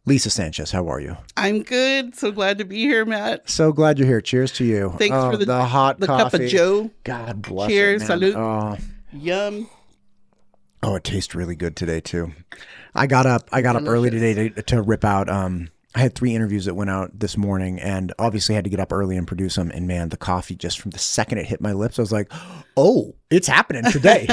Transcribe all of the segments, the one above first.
Lisa Sanchez, how are you? I'm good. So glad to be here, Matt. So glad you're here. Cheers to you. Thanks for the hot the coffee. cup of Joe. God bless Cheers, it, man. salute. Yum. Oh, it tastes really good today too. I got up early today to rip out. I had 3 interviews that went out this morning, and obviously had to get up early and produce them. And man, the coffee, just from the second it hit my lips, I was like, "Oh, it's happening today!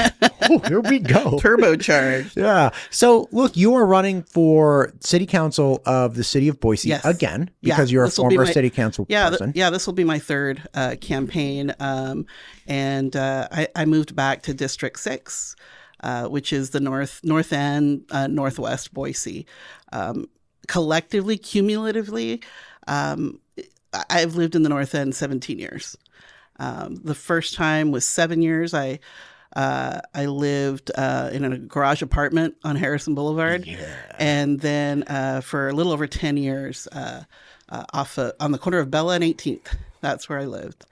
Oh, here we go, turbocharged." Yeah. So look, you are running for city council of the city of Boise again because you're a former city council person. This will be my third campaign, and I moved back to District 6. Which is the north end, northwest Boise. Collectively, cumulatively, I've lived in the north end 17 years. The first time was 7 years. I lived in a garage apartment on Harrison Boulevard, and then for a little over 10 years on the corner of Bella and 18th. That's where I lived.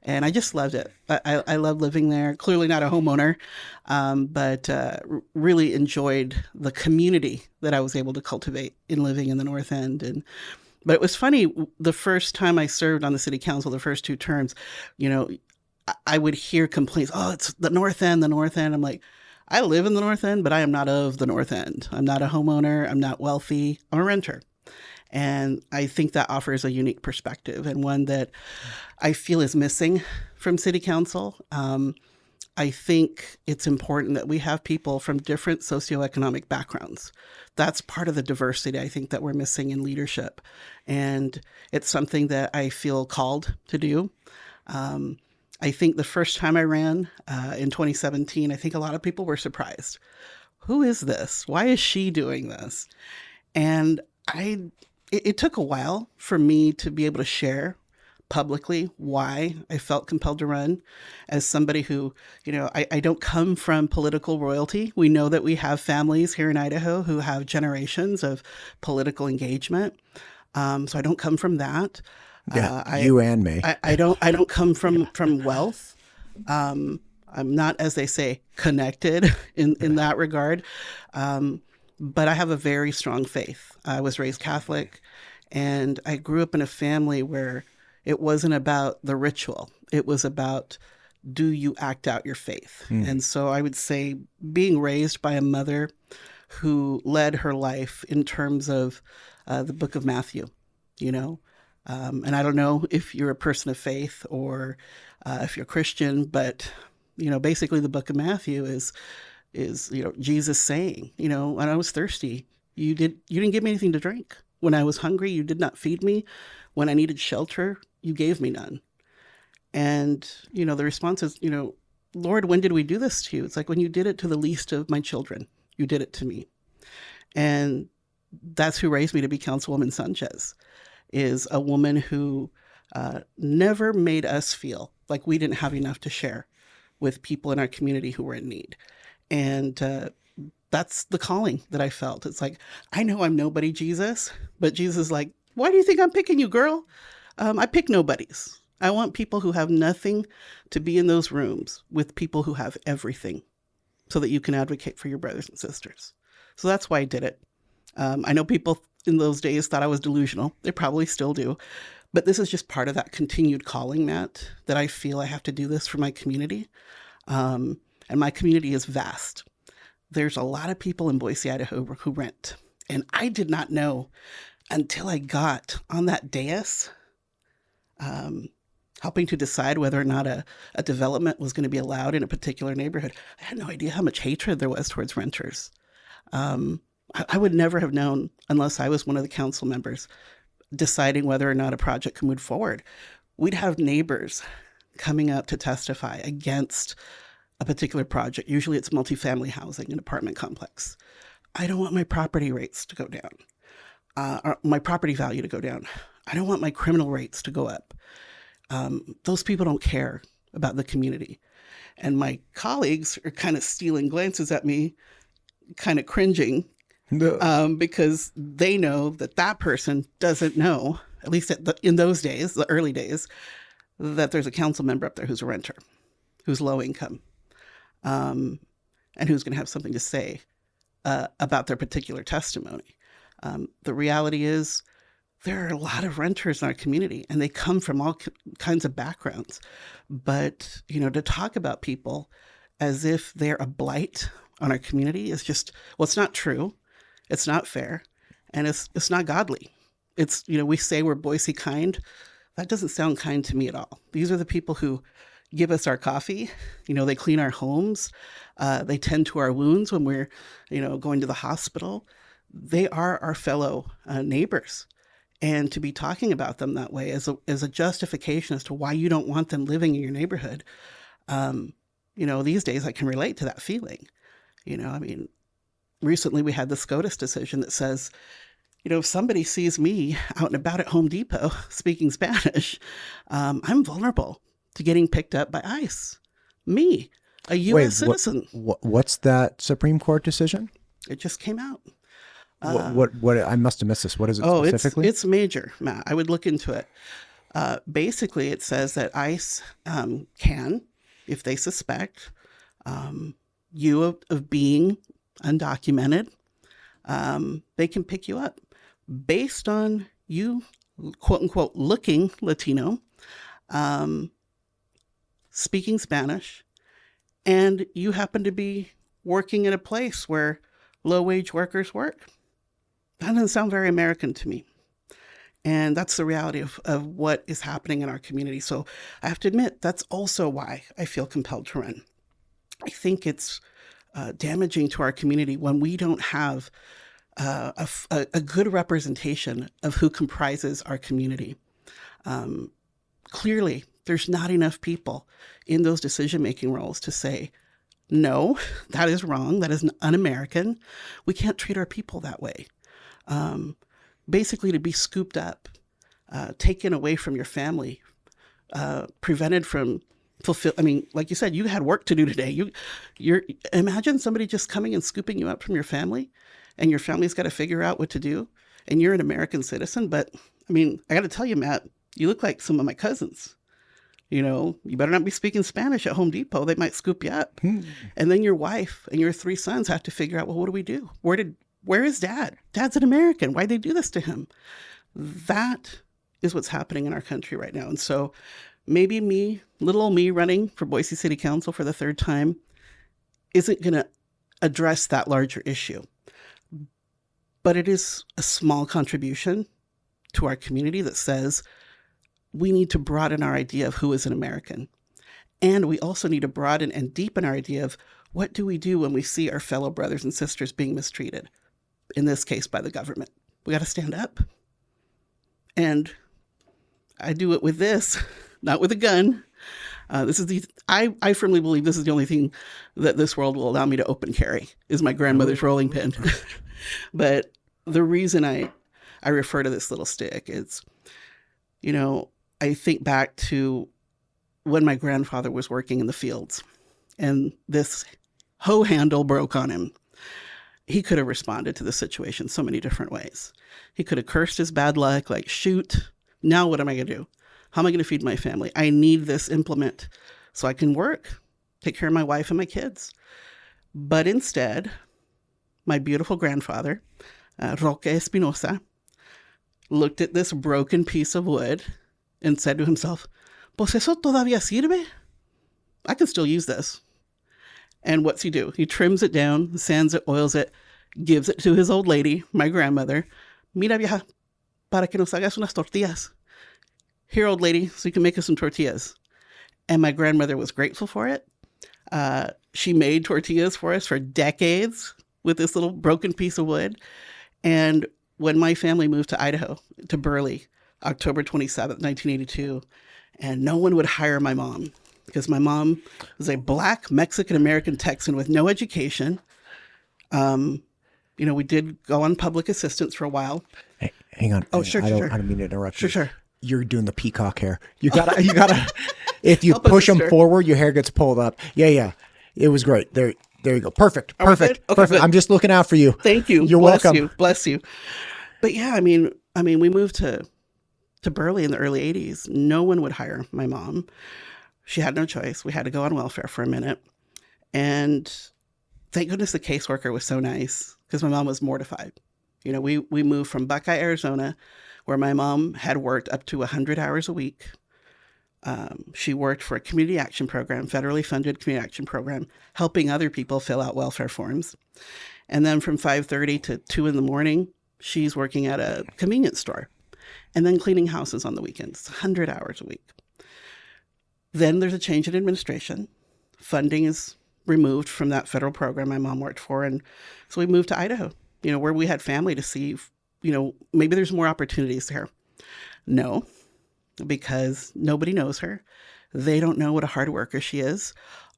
And I just loved it. I love living there. Clearly not a homeowner, but really enjoyed the community that I was able to cultivate in living in the North End. But it was funny, the first time I served on the city council, the first 2 terms, I would hear complaints, "Oh, it's the North End, the North End." I'm like, I live in the North End, but I am not of the North End. I'm not a homeowner. I'm not wealthy. I'm a renter. And I think that offers a unique perspective, and one that I feel is missing from city council. I think it's important that we have people from different socioeconomic backgrounds. That's part of the diversity I think that we're missing in leadership. And it's something that I feel called to do. I think the first time I ran in 2017, I think a lot of people were surprised. Who is this? Why is she doing this? And it took a while for me to be able to share publicly why I felt compelled to run as somebody who, I don't come from political royalty. We know that we have families here in Idaho who have generations of political engagement. So I don't come from that. Yeah, you and me. I don't come from wealth. I'm not, as they say, connected in that regard. But I have a very strong faith. I was raised Catholic, and I grew up in a family where it wasn't about the ritual. It was about, do you act out your faith? And so I would say being raised by a mother who led her life in terms of the book of Matthew, and I don't know if you're a person of faith or if you're Christian, but, basically the book of Matthew is Jesus saying, when I was thirsty, you didn't give me anything to drink. When I was hungry, you did not feed me. When I needed shelter, you gave me none. And, the response is, Lord, when did we do this to you? It's like, when you did it to the least of my children, you did it to me. And that's who raised me to be Councilwoman Sanchez, is a woman who never made us feel like we didn't have enough to share with people in our community who were in need. And that's the calling that I felt. It's like, I know I'm nobody, Jesus, but Jesus is like, why do you think I'm picking you, girl? I pick nobodies. I want people who have nothing to be in those rooms with people who have everything so that you can advocate for your brothers and sisters. So that's why I did it. I know people in those days thought I was delusional. They probably still do. But this is just part of that continued calling, Matt, that I feel I have to do this for my community. And my community is vast. There's a lot of people in Boise, Idaho who rent. And I did not know until I got on that dais, helping to decide whether or not a development was going to be allowed in a particular neighborhood. I had no idea how much hatred there was towards renters. I would never have known unless I was one of the council members deciding whether or not a project could move forward. We'd have neighbors coming up to testify against a particular project. Usually it's multifamily housing, an apartment complex. I don't want my property rates to go down, or my property value to go down. I don't want my criminal rates to go up. Those people don't care about the community. And my colleagues are kind of stealing glances at me, kind of cringing, because they know that person doesn't know, at least in those days, the early days, that there's a council member up there who's a renter, who's low income, and who's going to have something to say about their particular testimony. The reality is there are a lot of renters in our community, and they come from all kinds of backgrounds. But, to talk about people as if they're a blight on our community is just, well, it's not true. It's not fair. And it's not godly. It's, we say we're Boise kind. That doesn't sound kind to me at all. These are the people who give us our coffee. They clean our homes. They tend to our wounds when we're, going to the hospital. They are our fellow neighbors. And to be talking about them that way as a justification as to why you don't want them living in your neighborhood, these days I can relate to that feeling. Recently we had the SCOTUS decision that says, if somebody sees me out and about at Home Depot speaking Spanish, I'm vulnerable to getting picked up by ICE. Me, a U.S. citizen. What's that Supreme Court decision? It just came out. What I must have missed this. What is it specifically? It's major, Matt. I would look into it. Basically, it says that ICE can, if they suspect you of being undocumented, they can pick you up based on you, quote unquote, looking Latino, speaking Spanish, and you happen to be working in a place where low-wage workers work. That doesn't sound very American to me. And that's the reality of what is happening in our community. So I have to admit, that's also why I feel compelled to run. I think it's damaging to our community when we don't have a good representation of who comprises our community. Clearly, there's not enough people in those decision-making roles to say, no, that is wrong. That is un-American. We can't treat our people that way. Basically, to be scooped up, taken away from your family, prevented from like you said, you had work to do today. You're imagine somebody just coming and scooping you up from your family, and your family's got to figure out what to do, and you're an American citizen. But I got to tell you, Matt, you look like some of my cousins. You better not be speaking Spanish at Home Depot. They might scoop you up. And then your wife and your 3 sons have to figure out, well, what do we do? Where is Dad? Dad's an American. Why'd they do this to him? That is what's happening in our country right now. And so maybe little old me running for Boise City Council for the 3rd time isn't going to address that larger issue. But it is a small contribution to our community that says we need to broaden our idea of who is an American. And we also need to broaden and deepen our idea of what do we do when we see our fellow brothers and sisters being mistreated, in this case by the government. We got to stand up. And I do it with this, not with a gun. I firmly believe this is the only thing that this world will allow me to open carry is my grandmother's rolling pin. But the reason I refer to this little stick is, I think back to when my grandfather was working in the fields and this hoe handle broke on him. He could have responded to the situation so many different ways. He could have cursed his bad luck, like, shoot, now what am I going to do? How am I going to feed my family? I need this implement so I can work, take care of my wife and my kids. But instead, my beautiful grandfather, Roque Espinosa, looked at this broken piece of wood and said to himself, pues eso todavía sirve? I can still use this. And what's he do? He trims it down, sands it, oils it, gives it to his old lady, my grandmother. Mira vieja, para que nos hagas unas tortillas. Here, old lady, so you can make us some tortillas. And my grandmother was grateful for it. She made tortillas for us for decades with this little broken piece of wood. And when my family moved to Idaho, to Burley, October 27th, 1982, and no one would hire my mom because my mom was a Black Mexican-American Texan with no education. We did go on public assistance for a while. Hey, hang on. Oh, sure. I don't mean to interrupt you. Sure. You're doing the peacock hair. You gotta, if you push them sister. forward, your hair gets pulled up. Yeah. It was great. There you go. Perfect. Okay, Perfect. good. I'm just looking out for you. Thank you. You're welcome. Bless you. But yeah, we moved to Burley in the early 80s. No one would hire my mom. She had no choice. We had to go on welfare for a minute. And thank goodness the caseworker was so nice because my mom was mortified. You know, we moved from Buckeye, Arizona, where my mom had worked up to 100 hours a week. She worked for a community action program, federally funded community action program, helping other people fill out welfare forms. And then from 5:30 to 2 in the morning, she's working at a convenience store and then cleaning houses on the weekends, 100 hours a week. Then there's a change in administration. Funding is removed from that federal program my mom worked for. And so we moved to Idaho, you know, where we had family to see, you know, maybe there's more opportunities there. No, because nobody knows her. They don't know what a hard worker she is.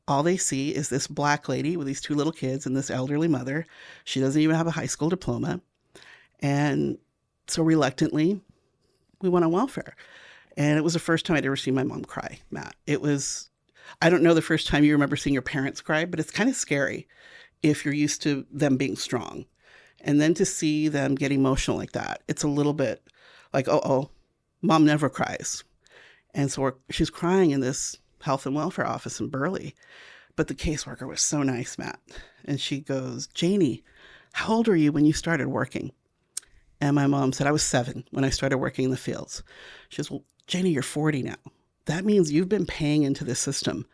All they see is this Black lady with these 2 little kids and this elderly mother. She doesn't even have a high school diploma. And so reluctantly, we went on welfare. And it was the first time I'd ever seen my mom cry, Matt. It was, I don't know the first time you remember seeing your parents cry, but it's kind of scary if you're used to them being strong. And then to see them get emotional like that, it's a little bit like, oh, mom never cries. And so she's crying in this health and welfare office in Burley. But the caseworker was so nice, Matt. And she goes, Janie, how old were you when you started working? And my mom said, I was 7 when I started working in the fields. She goes, well, Janie, you're 40 now. That means you've been paying into this system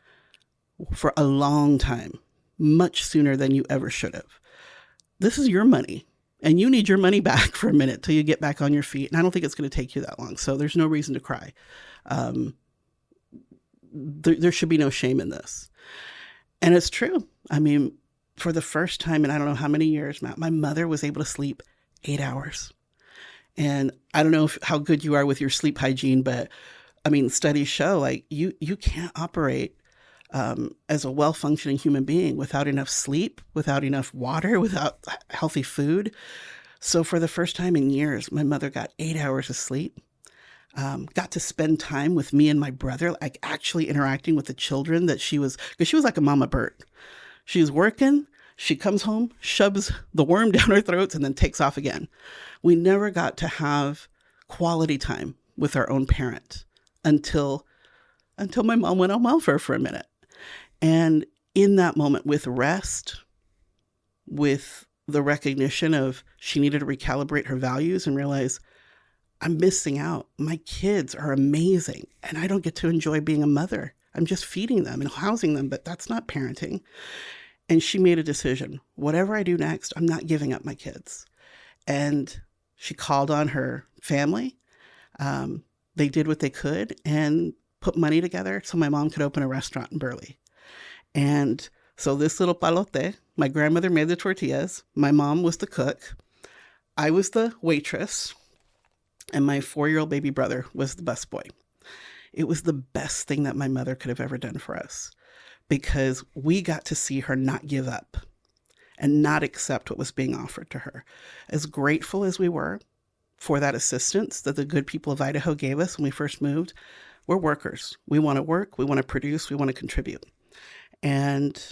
for a long time, much sooner than you ever should have. This is your money, and you need your money back for a minute till you get back on your feet. And I don't think it's going to take you that long. So there's no reason to cry. There should be no shame in this. And it's true. I mean, for the first time in I don't know how many years, Matt, my mother was able to sleep 8 hours. And I don't know how good you are with your sleep hygiene, but I mean, studies show like you can't operate as a well-functioning human being without enough sleep, without enough water, without healthy food. So for the first time in years, my mother got 8 hours of sleep, got to spend time with me and my brother, like actually interacting with the children because she was like a mama bird. She's working, she comes home, shoves the worm down her throats, and then takes off again. We never got to have quality time with our own parent until my mom went on welfare for a minute. And in that moment, with rest, with the recognition of she needed to recalibrate her values and realize, I'm missing out. My kids are amazing, and I don't get to enjoy being a mother. I'm just feeding them and housing them, but that's not parenting. And she made a decision. Whatever I do next, I'm not giving up my kids. And she called on her family. They did what they could and put money together so my mom could open a restaurant in Burley. And so this little palote, my grandmother made the tortillas. My mom was the cook. I was the waitress. And my 4-year-old baby brother was the busboy. It was the best thing that my mother could have ever done for us because we got to see her not give up and not accept what was being offered to her. As grateful as we were for that assistance that the good people of Idaho gave us when we first moved, we're workers. We want to work, we want to produce, we want to contribute. And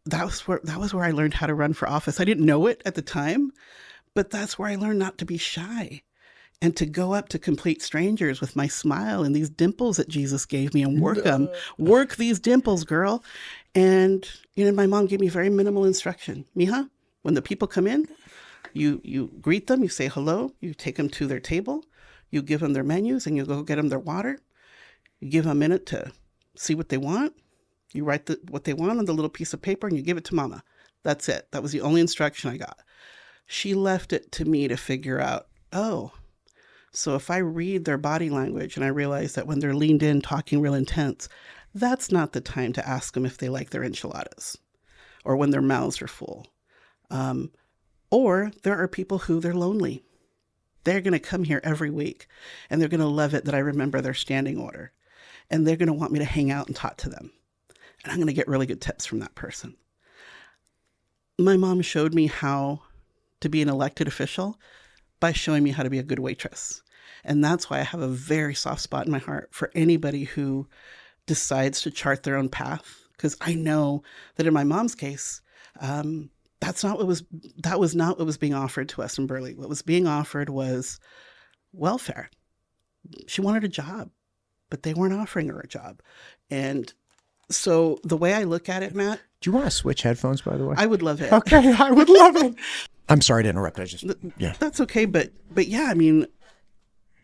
that was where I learned how to run for office. I didn't know it at the time, but that's where I learned not to be shy and to go up to complete strangers with my smile and these dimples that Jesus gave me and work them. Work these dimples, girl. And, you know, my mom gave me very minimal instruction. Mija, when the people come in, you greet them, you say hello, you take them to their table, you give them their menus, and you go get them their water. You give them a minute to see what they want. You write what they want on the little piece of paper, and you give it to mama. That's it. That was the only instruction I got. She left it to me to figure out, oh, so if I read their body language and I realize that when they're leaned in, talking real intense, that's not the time to ask them if they like their enchiladas or when their mouths are full. Or there are people who they're lonely. They're going to come here every week and they're going to love it that I remember their standing order. And they're going to want me to hang out and talk to them. And I'm going to get really good tips from that person. My mom showed me how to be an elected official by showing me how to be a good waitress. And that's why I have a very soft spot in my heart for anybody who decides to chart their own path. Because I know that in my mom's case, that was not what was being offered to us in Burley. What was being offered was welfare. She wanted a job, but they weren't offering her a job. And so the way I look at it, Matt. Do you want to switch headphones, by the way? I would love it. Okay, I would love it. I'm sorry to interrupt. Yeah. That's okay. But yeah, I mean,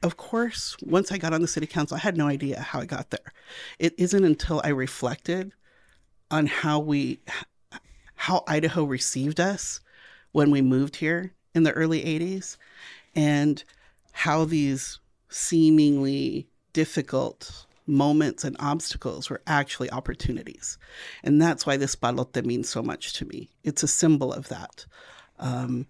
of course, once I got on the city council, I had no idea how I got there. It isn't until I reflected on how Idaho received us when we moved here in the early 80s, and how these seemingly difficult moments and obstacles were actually opportunities. And that's why this balote means so much to me. It's a symbol of that. When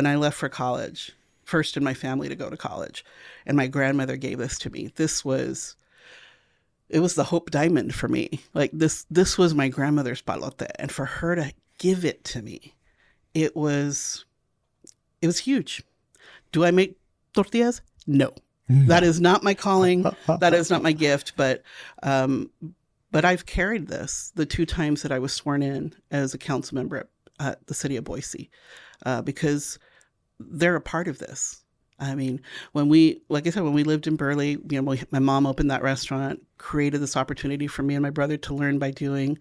I left for college, first in my family to go to college, and my grandmother gave this to me, it was the Hope Diamond for me. Like this was my grandmother's balote, and for her to give it to me, it was huge. Do I make tortillas? No. That is not my calling. That is not my gift. But I've carried this the 2 times that I was sworn in as a council member at the city of Boise, because they're a part of this. I mean, like I said, when we lived in Burley, my mom opened that restaurant, created this opportunity for me and my brother to learn by doing.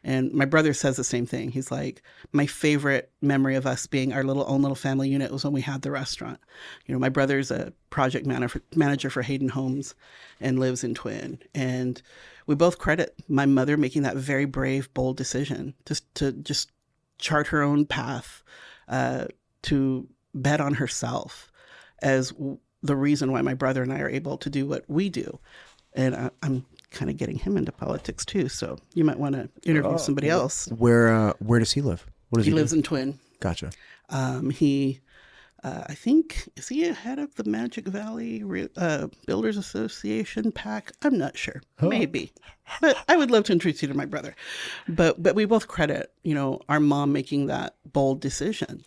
And my brother says the same thing. He's like, my favorite memory of us being our own little family unit was when we had the restaurant. My brother's a project manager for Hayden Homes and lives in Twin. And we both credit my mother making that very brave, bold decision to chart her own path, to bet on herself as the reason why my brother and I are able to do what we do. And I'm kind of getting him into politics too. So you might want to interview somebody else. Where does he live? What does he lives do? in Twin. Gotcha. I think, is he ahead of the Magic Valley Builders Association PAC? I'm not sure. Maybe. But I would love to introduce you to my brother. But we both credit, our mom making that bold decision.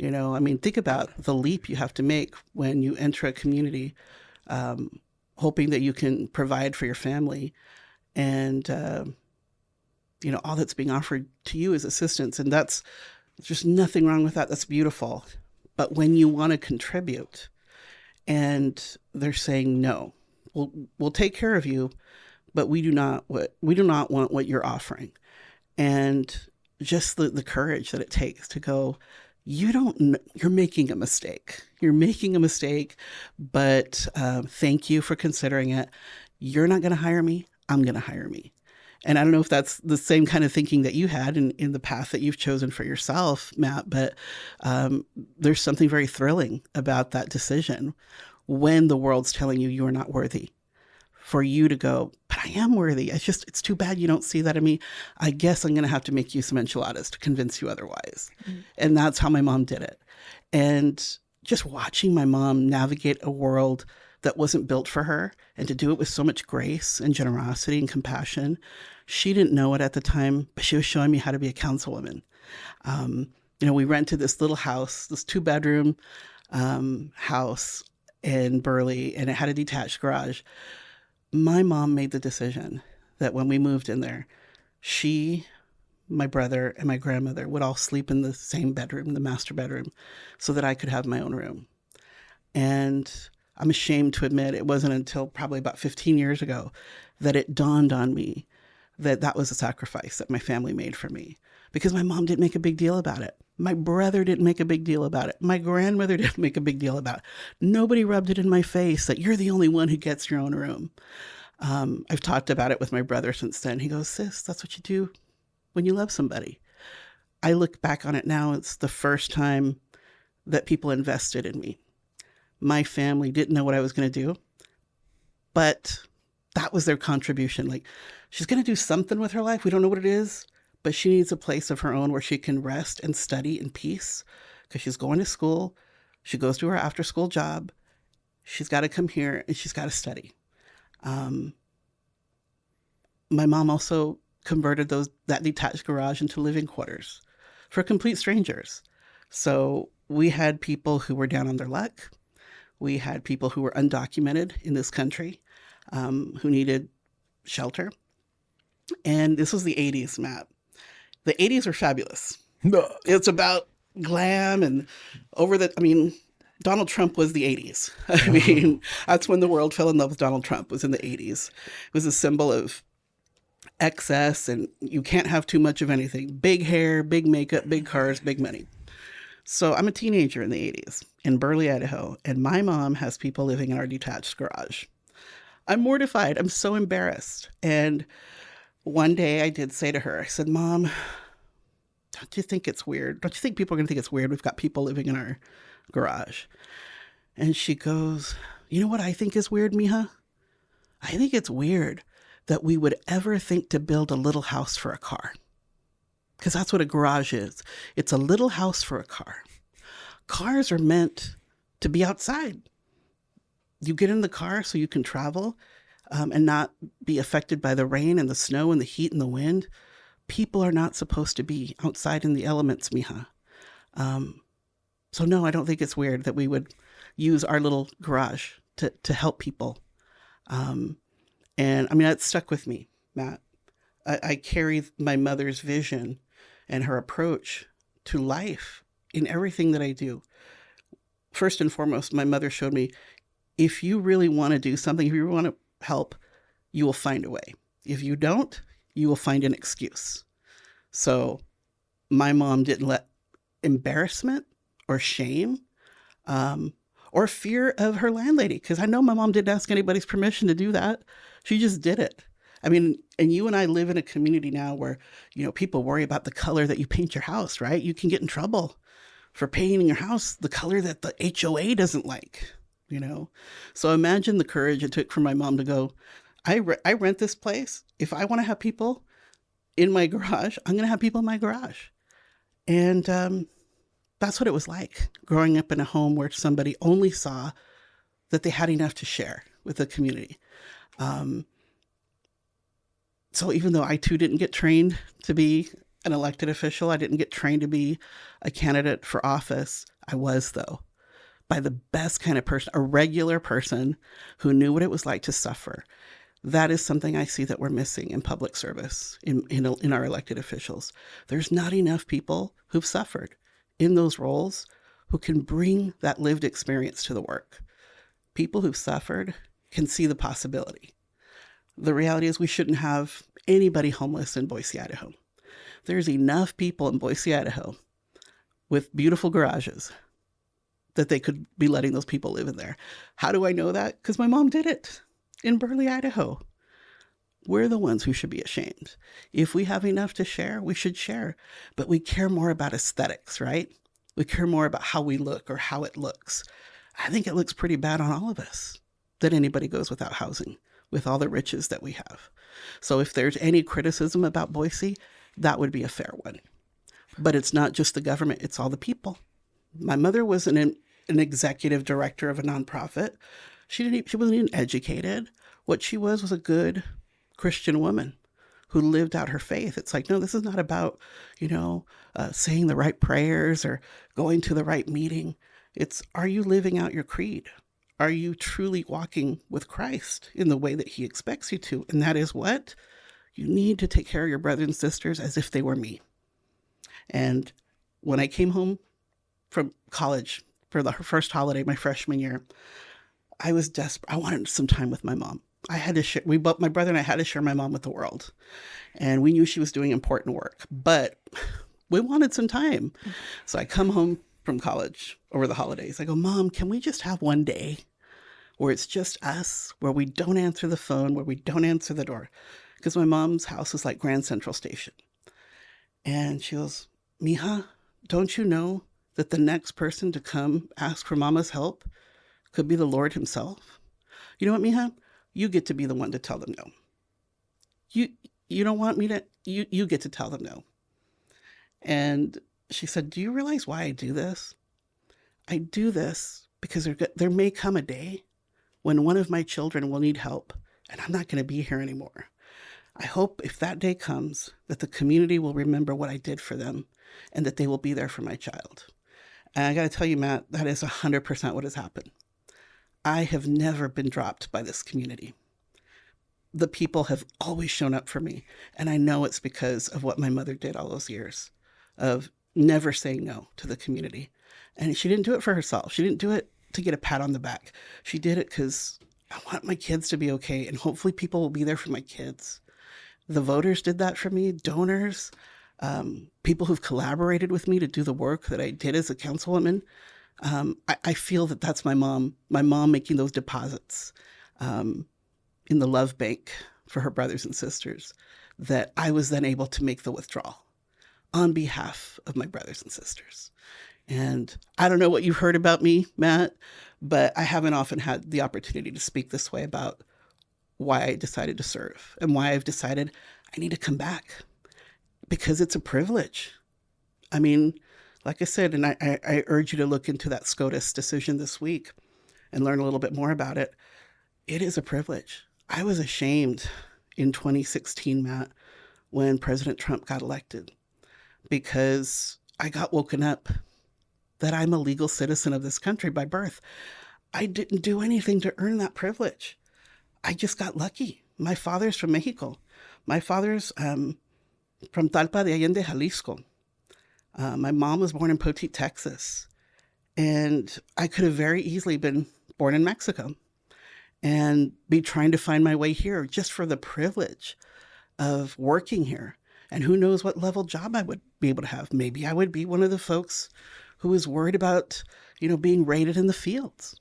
I mean, think about the leap you have to make when you enter a community, hoping that you can provide for your family, and all that's being offered to you is assistance, and there's nothing wrong with that. That's beautiful. But when you want to contribute, and they're saying no, we'll take care of you, but we do not want what you're offering, and just the courage that it takes to go. You're making a mistake. You're making a mistake, but thank you for considering it. You're not going to hire me. I'm going to hire me. And I don't know if that's the same kind of thinking that you had in the path that you've chosen for yourself, Matt, but there's something very thrilling about that decision when the world's telling you are not worthy. For you to go, but I am worthy. It's too bad you don't see that in me. I guess I'm going to have to make you some enchiladas to convince you otherwise. Mm-hmm. And that's how my mom did it. And just watching my mom navigate a world that wasn't built for her, and to do it with so much grace and generosity and compassion. She didn't know it at the time, but she was showing me how to be a councilwoman. We rented this little house, this 2-bedroom house in Burley, and it had a detached garage. My mom made the decision that when we moved in there, she, my brother, and my grandmother would all sleep in the same bedroom, the master bedroom, so that I could have my own room. And I'm ashamed to admit it wasn't until probably about 15 years ago that it dawned on me that was a sacrifice that my family made for me, because my mom didn't make a big deal about it. My brother didn't make a big deal about it. My grandmother didn't make a big deal about it. Nobody rubbed it in my face that you're the only one who gets your own room. I've talked about it with my brother since then. He goes, sis, that's what you do when you love somebody. I look back on it now. It's the first time that people invested in me. My family didn't know what I was going to do, but that was their contribution. Like, she's going to do something with her life. We don't know what it is. But she needs a place of her own where she can rest and study in peace, because she's going to school. She goes to her after-school job. She's got to come here and she's got to study. My mom also converted that detached garage into living quarters for complete strangers. So we had people who were down on their luck. We had people who were undocumented in this country, who needed shelter. And this was the 80s, Matt. The 80s were fabulous. It's about glam and Donald Trump was the 80s. I mean, that's when the world fell in love with Donald Trump, was in the 80s. It was a symbol of excess, and you can't have too much of anything. Big hair, big makeup, big cars, big money. So I'm a teenager in the 80s in Burley, Idaho, and my mom has people living in our detached garage. I'm mortified. I'm so embarrassed. And one day I did say to her, I said, Mom, don't you think it's weird? Don't you think people are going to think it's weird? We've got people living in our garage. And she goes, you know what I think is weird, Mija? I think it's weird that we would ever think to build a little house for a car. Because that's what a garage is. It's a little house for a car. Cars are meant to be outside. You get in the car so you can travel and not be affected by the rain and the snow and the heat and the wind. People are not supposed to be outside in the elements, Mija. So no, I don't think it's weird that we would use our little garage to help people. And I mean, that stuck with me, Matt. I carry my mother's vision and her approach to life in everything that I do. First and foremost, my mother showed me, if you really want to do something, if you want to help, you will find a way. If you don't, you will find an excuse. So my mom didn't let embarrassment or shame or fear of her landlady, because I know my mom didn't ask anybody's permission to do that. She just did it. I mean, and you and I live in a community now where, you know, people worry about the color that you paint your house, right? You can get in trouble for painting your house the color that the HOA doesn't like, you know? So imagine the courage it took for my mom to go, I rent this place. If I want to have people in my garage, I'm going to have people in my garage. And that's what it was like growing up in a home where somebody only saw that they had enough to share with the community. So even though I too didn't get trained to be an elected official, I didn't get trained to be a candidate for office. I was, though, by the best kind of person, a regular person who knew what it was like to suffer. That is something I see that we're missing in public service, in our elected officials. There's not enough people who've suffered in those roles who can bring that lived experience to the work. People who've suffered can see the possibility. The reality is we shouldn't have anybody homeless in Boise, Idaho. There's enough people in Boise, Idaho with beautiful garages that they could be letting those people live in there. How do I know that? Because my mom did it in Burley, Idaho. We're the ones who should be ashamed. If we have enough to share, we should share. But we care more about aesthetics, right? We care more about how we look or how it looks. I think it looks pretty bad on all of us that anybody goes without housing with all the riches that we have. So if there's any criticism about Boise, that would be a fair one. But it's not just the government, it's all the people. My mother was an executive director of a nonprofit. She wasn't even educated. What she was a good Christian woman who lived out her faith. It's like, no, this is not about, saying the right prayers or going to the right meeting. It's, are you living out your creed? Are you truly walking with Christ in the way that he expects you to? And that is what? You need to take care of your brothers and sisters as if they were me. And when I came home from college for the first holiday, my freshman year, I was desperate. I wanted some time with my mom. I had to share, my brother and I had to share my mom with the world. And we knew she was doing important work, but we wanted some time. So I come home from college over the holidays. I go, Mom, can we just have one day where it's just us, where we don't answer the phone, where we don't answer the door? Because my mom's house is like Grand Central Station. And she goes, Mija, don't you know that the next person to come ask for Mama's help could be the Lord himself? You know what, Mija? You get to be the one to tell them no. You don't want me to, you get to tell them no. And she said, do you realize why I do this? I do this because there may come a day when one of my children will need help and I'm not going to be here anymore. I hope if that day comes that the community will remember what I did for them and that they will be there for my child. And I got to tell you, Matt, that is 100% what has happened. I have never been dropped by this community. The people have always shown up for me. And I know it's because of what my mother did all those years of never saying no to the community. And she didn't do it for herself. She didn't do it to get a pat on the back. She did it because I want my kids to be okay. And hopefully people will be there for my kids. The voters did that for me, donors. people who've collaborated with me to do the work that I did as a councilwoman. I feel that that's my mom making those deposits in the love bank for her brothers and sisters, that I was then able to make the withdrawal on behalf of my brothers and sisters. And I don't know what you've heard about me, Matt, but I haven't often had the opportunity to speak this way about why I decided to serve and why I've decided I need to come back, because it's a privilege. I mean, like I said, and I urge you to look into that SCOTUS decision this week and learn a little bit more about it. It is a privilege. I was ashamed in 2016, Matt, when President Trump got elected, because I got woken up that I'm a legal citizen of this country by birth. I didn't do anything to earn that privilege. I just got lucky. My father's from Mexico. My father's from Talpa de Allende, Jalisco. My mom was born in Poteet, Texas. And I could have very easily been born in Mexico and be trying to find my way here just for the privilege of working here. And who knows what level job I would be able to have. Maybe I would be one of the folks who was worried about, being raided in the fields.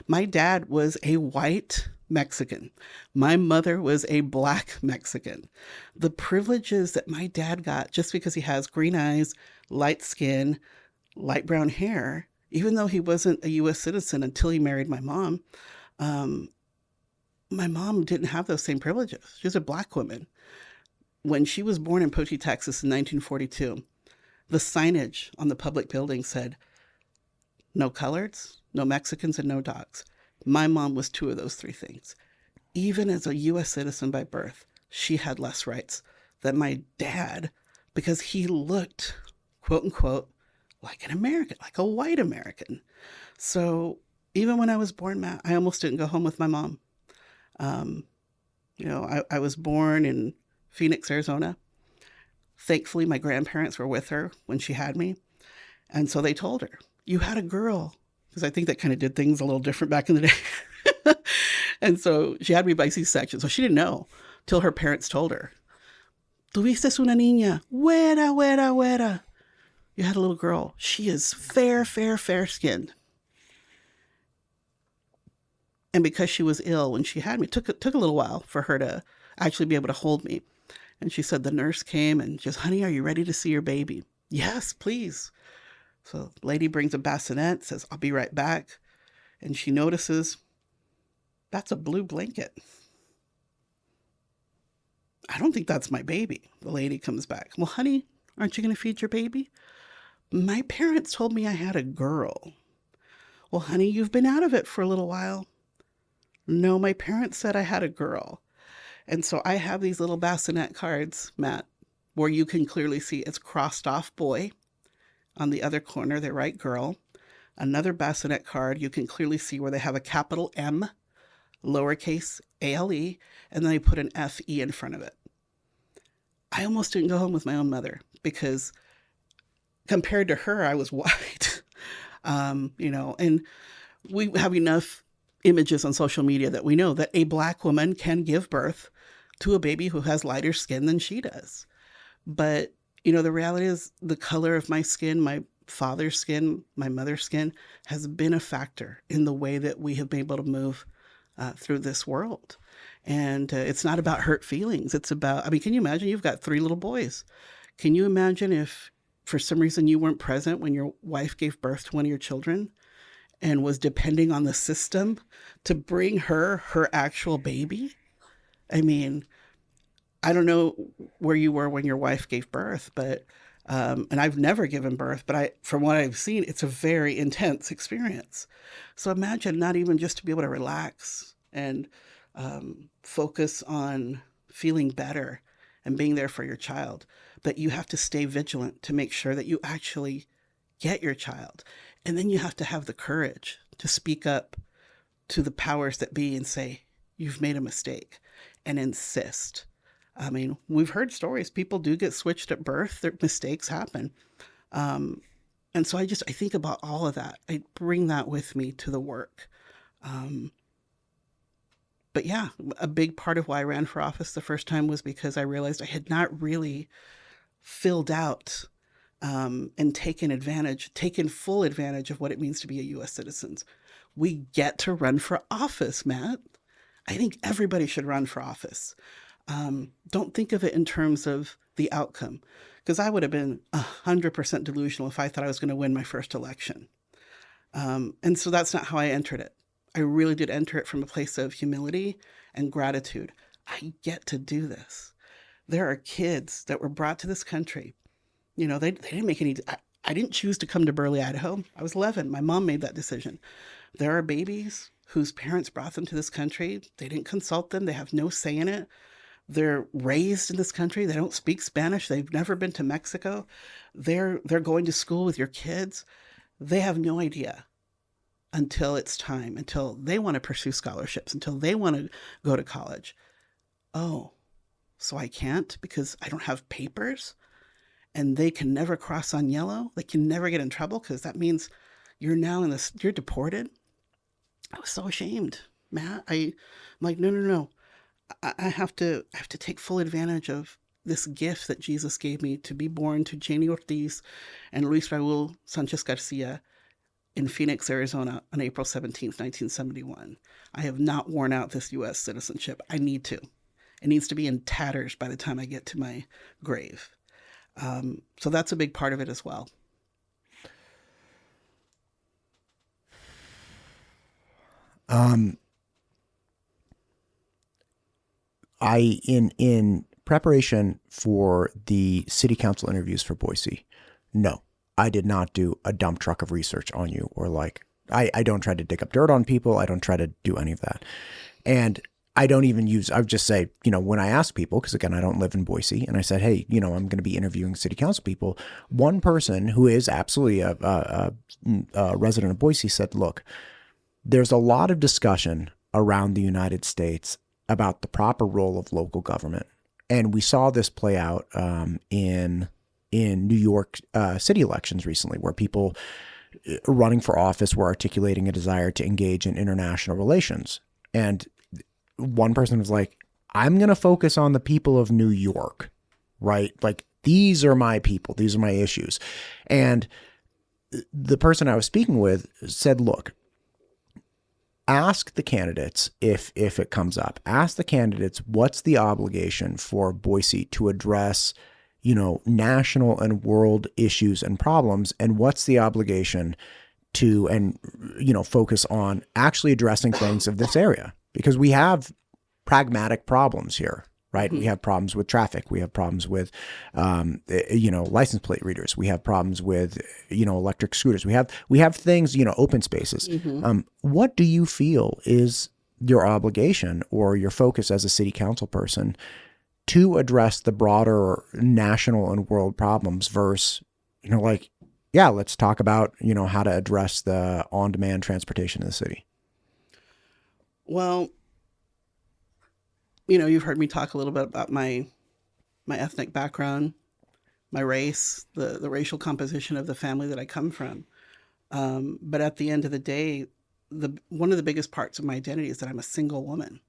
My dad was a white Mexican. My mother was a black Mexican. The privileges that my dad got just because he has green eyes, light skin, light brown hair, even though he wasn't a U.S. citizen until he married my mom, my mom didn't have those same privileges. She was a black woman. When she was born in Poteet, Texas in 1942, the signage on the public building said, no coloreds, no Mexicans, and no dogs. My mom was two of those three things. Even as a U.S. citizen by birth, she had less rights than my dad because he looked, quote unquote, like an American, like a white American. So even when I was born, Matt, I almost didn't go home with my mom. I was born in Phoenix, Arizona. Thankfully, my grandparents were with her when she had me. And so they told her, you had a girl. Because I think that kind of did things a little different back in the day. And so she had me by C-section. So she didn't know till her parents told her. Tuviste una niña. Güera, güera, güera. You had a little girl. She is fair, fair, fair skinned. And because she was ill when she had me, it took a little while for her to actually be able to hold me. And she said the nurse came and just, honey, are you ready to see your baby? Yes, please. So the lady brings a bassinet, says, I'll be right back. And she notices, that's a blue blanket. I don't think that's my baby. The lady comes back. Well, honey, aren't you going to feed your baby? My parents told me I had a girl. Well, honey, you've been out of it for a little while. No, my parents said I had a girl. And so I have these little bassinet cards, Matt, where you can clearly see it's crossed off boy. On the other corner, they write girl. Another bassinet card, you can clearly see where they have a capital M, lowercase ALE, and then they put an FE in front of it. I almost didn't go home with my own mother because compared to her, I was white. And we have enough images on social media that we know that a black woman can give birth to a baby who has lighter skin than she does. But the reality is the color of my skin, my father's skin, my mother's skin has been a factor in the way that we have been able to move through this world. And it's not about hurt feelings. It's about, can you imagine you've got 3 little boys? Can you imagine if for some reason you weren't present when your wife gave birth to one of your children and was depending on the system to bring her actual baby? I don't know where you were when your wife gave birth, but and I've never given birth, but from what I've seen, it's a very intense experience. So imagine not even just to be able to relax and focus on feeling better and being there for your child, but you have to stay vigilant to make sure that you actually get your child. And then you have to have the courage to speak up to the powers that be and say, you've made a mistake, and insist. We've heard stories. People do get switched at birth. Their mistakes happen. And so I think about all of that. I bring that with me to the work. But yeah, a big part of why I ran for office the first time was because I realized I had not really filled out and taken full advantage of what it means to be a U.S. citizen. We get to run for office, Matt. I think everybody should run for office. Don't think of it in terms of the outcome, because I would have been 100% delusional if I thought I was going to win my first election. And so that's not how I entered it. I really did enter it from a place of humility and gratitude. I get to do this. There are kids that were brought to this country. You know, they didn't make any, I didn't choose to come to Burley, Idaho. I was 11. My mom made that decision. There are babies whose parents brought them to this country. They didn't consult them. They have no say in it. They're raised in this country. They don't speak Spanish. They've never been to Mexico. They're going to school with your kids. They have no idea until it's time, until they want to pursue scholarships, until they want to go to college. Oh, so I can't because I don't have papers? And they can never cross on yellow? They can never get in trouble because that means you're now you're deported? I was so ashamed, Matt. I'm like, no. I have to take full advantage of this gift that Jesus gave me to be born to Janie Ortiz and Luis Raul Sanchez Garcia in Phoenix, Arizona on April 17th, 1971. I have not worn out this U.S. citizenship. I need to. It needs to be in tatters by the time I get to my grave. So that's a big part of it as well. In preparation for the city council interviews for Boise, no, I did not do a dump truck of research on you, or I don't try to dig up dirt on people. I don't try to do any of that. And I don't even I would just say, when I ask people, because again, I don't live in Boise, and I said, hey, I'm going to be interviewing city council people. One person who is absolutely a resident of Boise said, look, there's a lot of discussion around the United States about the proper role of local government. And we saw this play out in New York city elections recently, where people running for office were articulating a desire to engage in international relations. And one person was like, I'm going to focus on the people of New York, right? Like, these are my people. These are my issues. And the person I was speaking with said, look, ask the candidates if it comes up. Ask the candidates, what's the obligation for Boise to address, national and world issues and problems, and what's the obligation to focus on actually addressing things of this area, because we have pragmatic problems here, right? We have problems with traffic. We have problems with, license plate readers. We have problems with, electric scooters. We have things, open spaces. What do you feel is your obligation or your focus as a city council person to address the broader national and world problems versus, let's talk about, how to address the on-demand transportation in the city? Well, you've heard me talk a little bit about my ethnic background, my race, the racial composition of the family that I come from. But at the end of the day, one of the biggest parts of my identity is that I'm a single woman,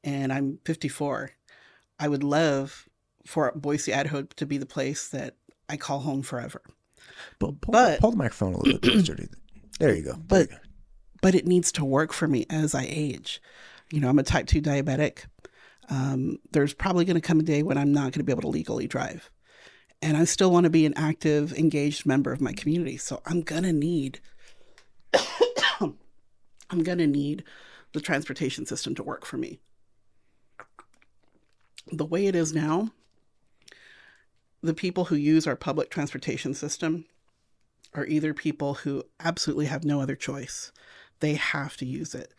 and I'm 54. I would love for Boise, Idaho to be the place that I call home forever. But pull the microphone a little bit closer. There you go. But it needs to work for me as I age. I'm a type 2 diabetic. There's probably going to come a day when I'm not going to be able to legally drive. And I still want to be an active, engaged member of my community. So I'm going to need the transportation system to work for me. The way it is now, the people who use our public transportation system are either people who absolutely have no other choice. They have to use it.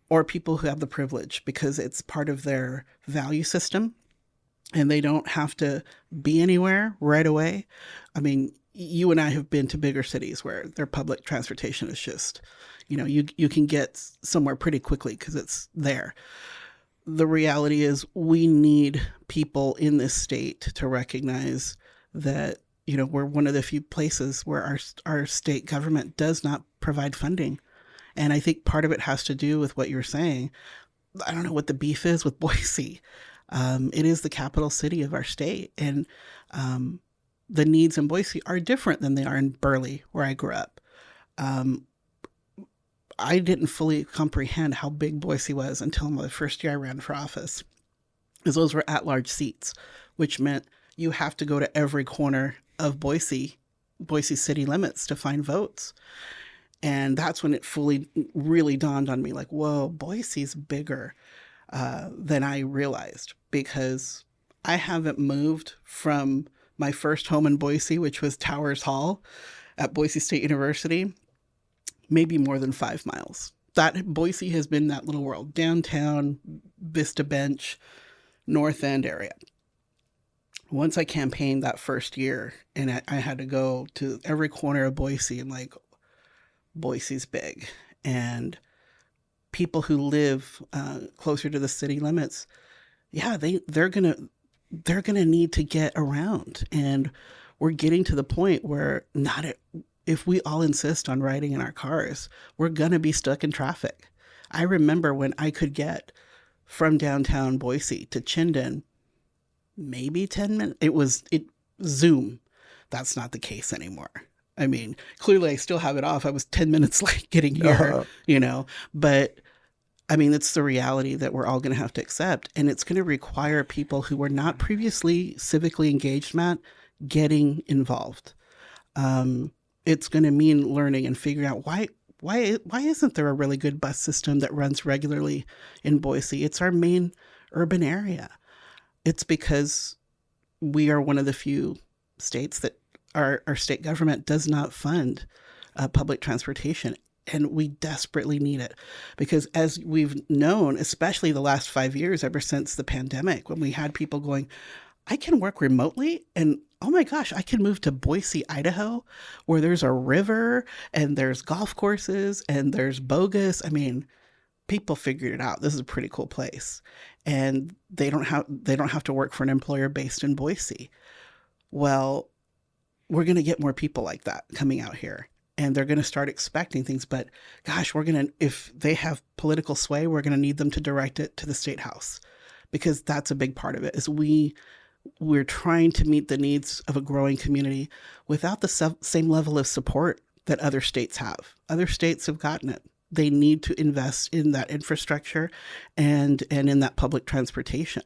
Or people who have the privilege because it's part of their value system and they don't have to be anywhere right away. I mean, you and I have been to bigger cities where their public transportation is just, you can get somewhere pretty quickly because it's there. The reality is we need people in this state to recognize that, we're one of the few places where our state government does not provide funding. And I think part of it has to do with what you're saying. I don't know what the beef is with Boise. It is the capital city of our state, and the needs in Boise are different than they are in Burley, where I grew up. Um, I didn't fully comprehend how big Boise was until my first year I ran for office, because those were at-large seats, which meant you have to go to every corner of Boise city limits to find votes. And that's when it fully really dawned on me, like, whoa, Boise's bigger than I realized, because I haven't moved from my first home in Boise, which was Towers Hall at Boise State University, maybe more than 5 miles. That Boise has been that little world, downtown, Vista Bench, North End area. Once I campaigned that first year, and I had to go to every corner of Boise, and like, Boise's big. And people who live closer to the city limits, yeah, they're gonna need to get around. And we're getting to the point where if we all insist on riding in our cars, we're gonna be stuck in traffic. I remember when I could get from downtown Boise to Chinden, maybe 10 minutes. It Zoom. That's not the case anymore. I mean, clearly I still have it off. I was 10 minutes late getting here, but I mean, it's the reality that we're all going to have to accept. And it's going to require people who were not previously civically engaged, Matt, getting involved. It's going to mean learning and figuring out why isn't there a really good bus system that runs regularly in Boise? It's our main urban area. It's because we are one of the few states that our state government does not fund public transportation. And we desperately need it, because as we've known, especially the last 5 years, ever since the pandemic, when we had people going, I can work remotely, and oh my gosh, I can move to Boise, Idaho, where there's a river and there's golf courses and there's bogus. I mean, people figured it out. This is a pretty cool place. And they don't have to work for an employer based in Boise. Well, we're going to get more people like that coming out here, and they're going to start expecting things. But gosh, if they have political sway, we're going to need them to direct it to the state house, because that's a big part of it. Is we're trying to meet the needs of a growing community without the same level of support that other states have. Other states have gotten it. They need to invest in that infrastructure and in that public transportation.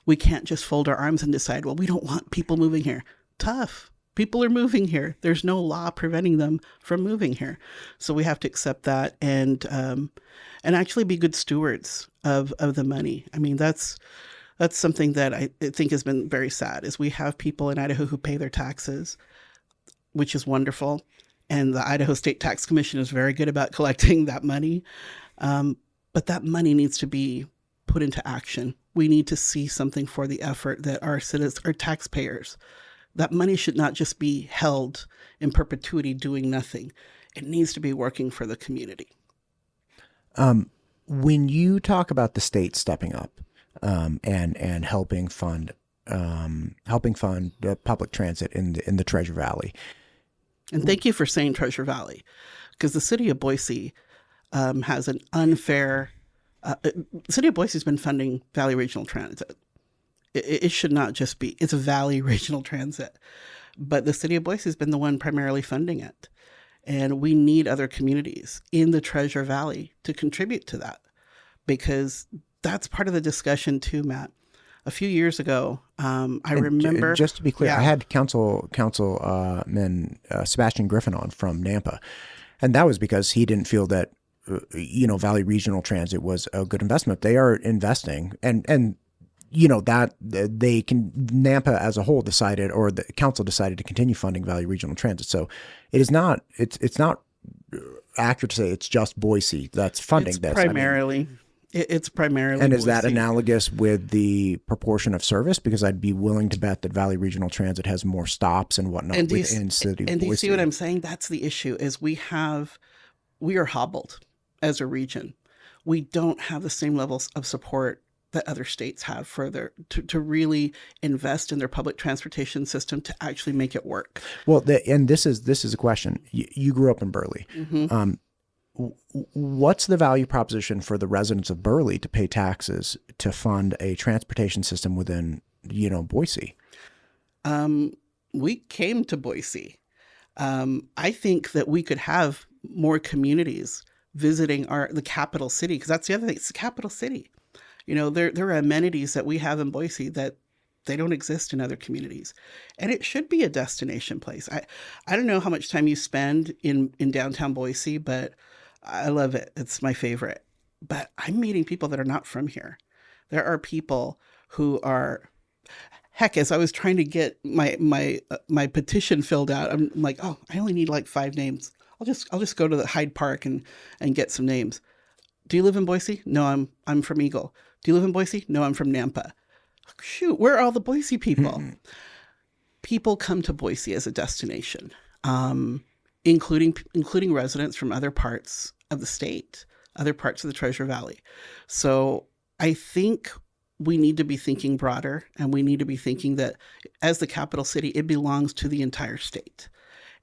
We can't just fold our arms and decide, well, we don't want people moving here. Tough. People are moving here. There's no law preventing them from moving here. So we have to accept that and actually be good stewards of the money. I mean, that's something that I think has been very sad, is we have people in Idaho who pay their taxes, which is wonderful. And the Idaho State Tax Commission is very good about collecting that money. But that money needs to be put into action. We need to see something for the effort that our citizens, our taxpayers, that money should not just be held in perpetuity doing nothing. It needs to be working for the community. When you talk about the state stepping up and helping fund public transit in the Treasure Valley. And thank you for saying Treasure Valley, because the city of Boise has an unfair. The city of Boise has been funding Valley Regional Transit. It should not just be. It's a Valley Regional Transit, but the city of Boise has been the one primarily funding it, and we need other communities in the Treasure Valley to contribute to that, because that's part of the discussion too, Matt. A few years ago, I remember. Just to be clear, I had Councilman Sebastian Griffin on from Nampa, and that was because he didn't feel that Valley Regional Transit was a good investment. They are investing, and that they can. Nampa as a whole decided, or the council decided, to continue funding Valley Regional Transit. So it is not. It's not accurate to say it's just Boise that's funding this. Primarily. It's primarily. And is Boise. that analogous with the proportion of service? Because I'd be willing to bet that Valley Regional Transit has more stops and whatnot within city. And do you see what I'm saying? That's the issue. Is we are hobbled as a region. We don't have the same levels of support that other states have to really invest in their public transportation system to actually make it work. Well, and this is a question. You grew up in Burley. Mm-hmm. what's the value proposition for the residents of Burley to pay taxes to fund a transportation system within, Boise? We came to Boise. I think that we could have more communities visiting the capital city, because that's the other thing. It's the capital city. There are amenities that we have in Boise that they don't exist in other communities, and it should be a destination place. I don't know how much time you spend in downtown Boise, but I love it. It's my favorite. But I'm meeting people that are not from here. There are people who are, heck, as I was trying to get my petition filled out, I'm like, oh, I only need like 5 names. I'll just go to the Hyde Park and get some names. Do you live in Boise? No, I'm from Eagle. Do you live in Boise? No, I'm from Nampa. Shoot, where are all the Boise people? People come to Boise as a destination, including residents from other parts of the state, other parts of the Treasure Valley. So I think we need to be thinking broader, and we need to be thinking that as the capital city, it belongs to the entire state.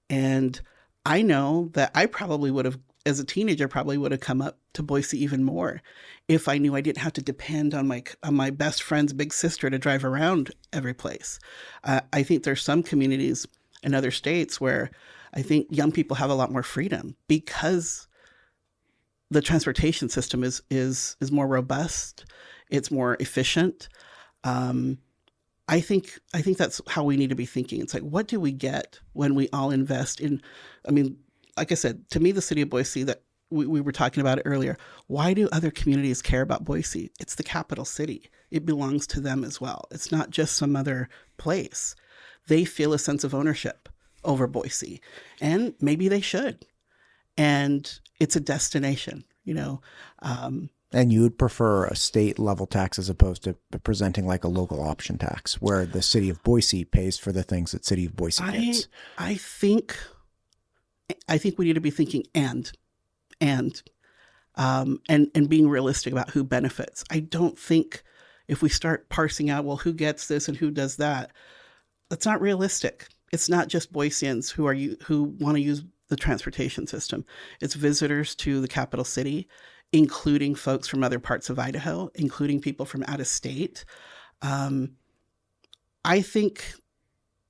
And I know that I probably would have, as a teenager, probably would have come up to Boise even more if I knew I didn't have to depend on my best friend's big sister to drive around every place. I think there's some communities in other states where I think young people have a lot more freedom because the transportation system is more robust. It's more efficient. I think that's how we need to be thinking. It's like, what do we get when we all invest in? I mean, like I said, to me, the city of Boise, that we were talking about it earlier. Why do other communities care about Boise? It's the capital city. It belongs to them as well. It's not just some other place. They feel a sense of ownership over Boise, and maybe they should. And it's a destination, And you would prefer a state level tax as opposed to presenting like a local option tax where the city of Boise pays for the things that city of Boise gets. I think we need to be thinking and being realistic about who benefits. I don't think if we start parsing out, well, who gets this and who does that, that's not realistic. It's not just Boiseans who want to use the transportation system. It's visitors to the capital city, including folks from other parts of Idaho, including people from out of state. I think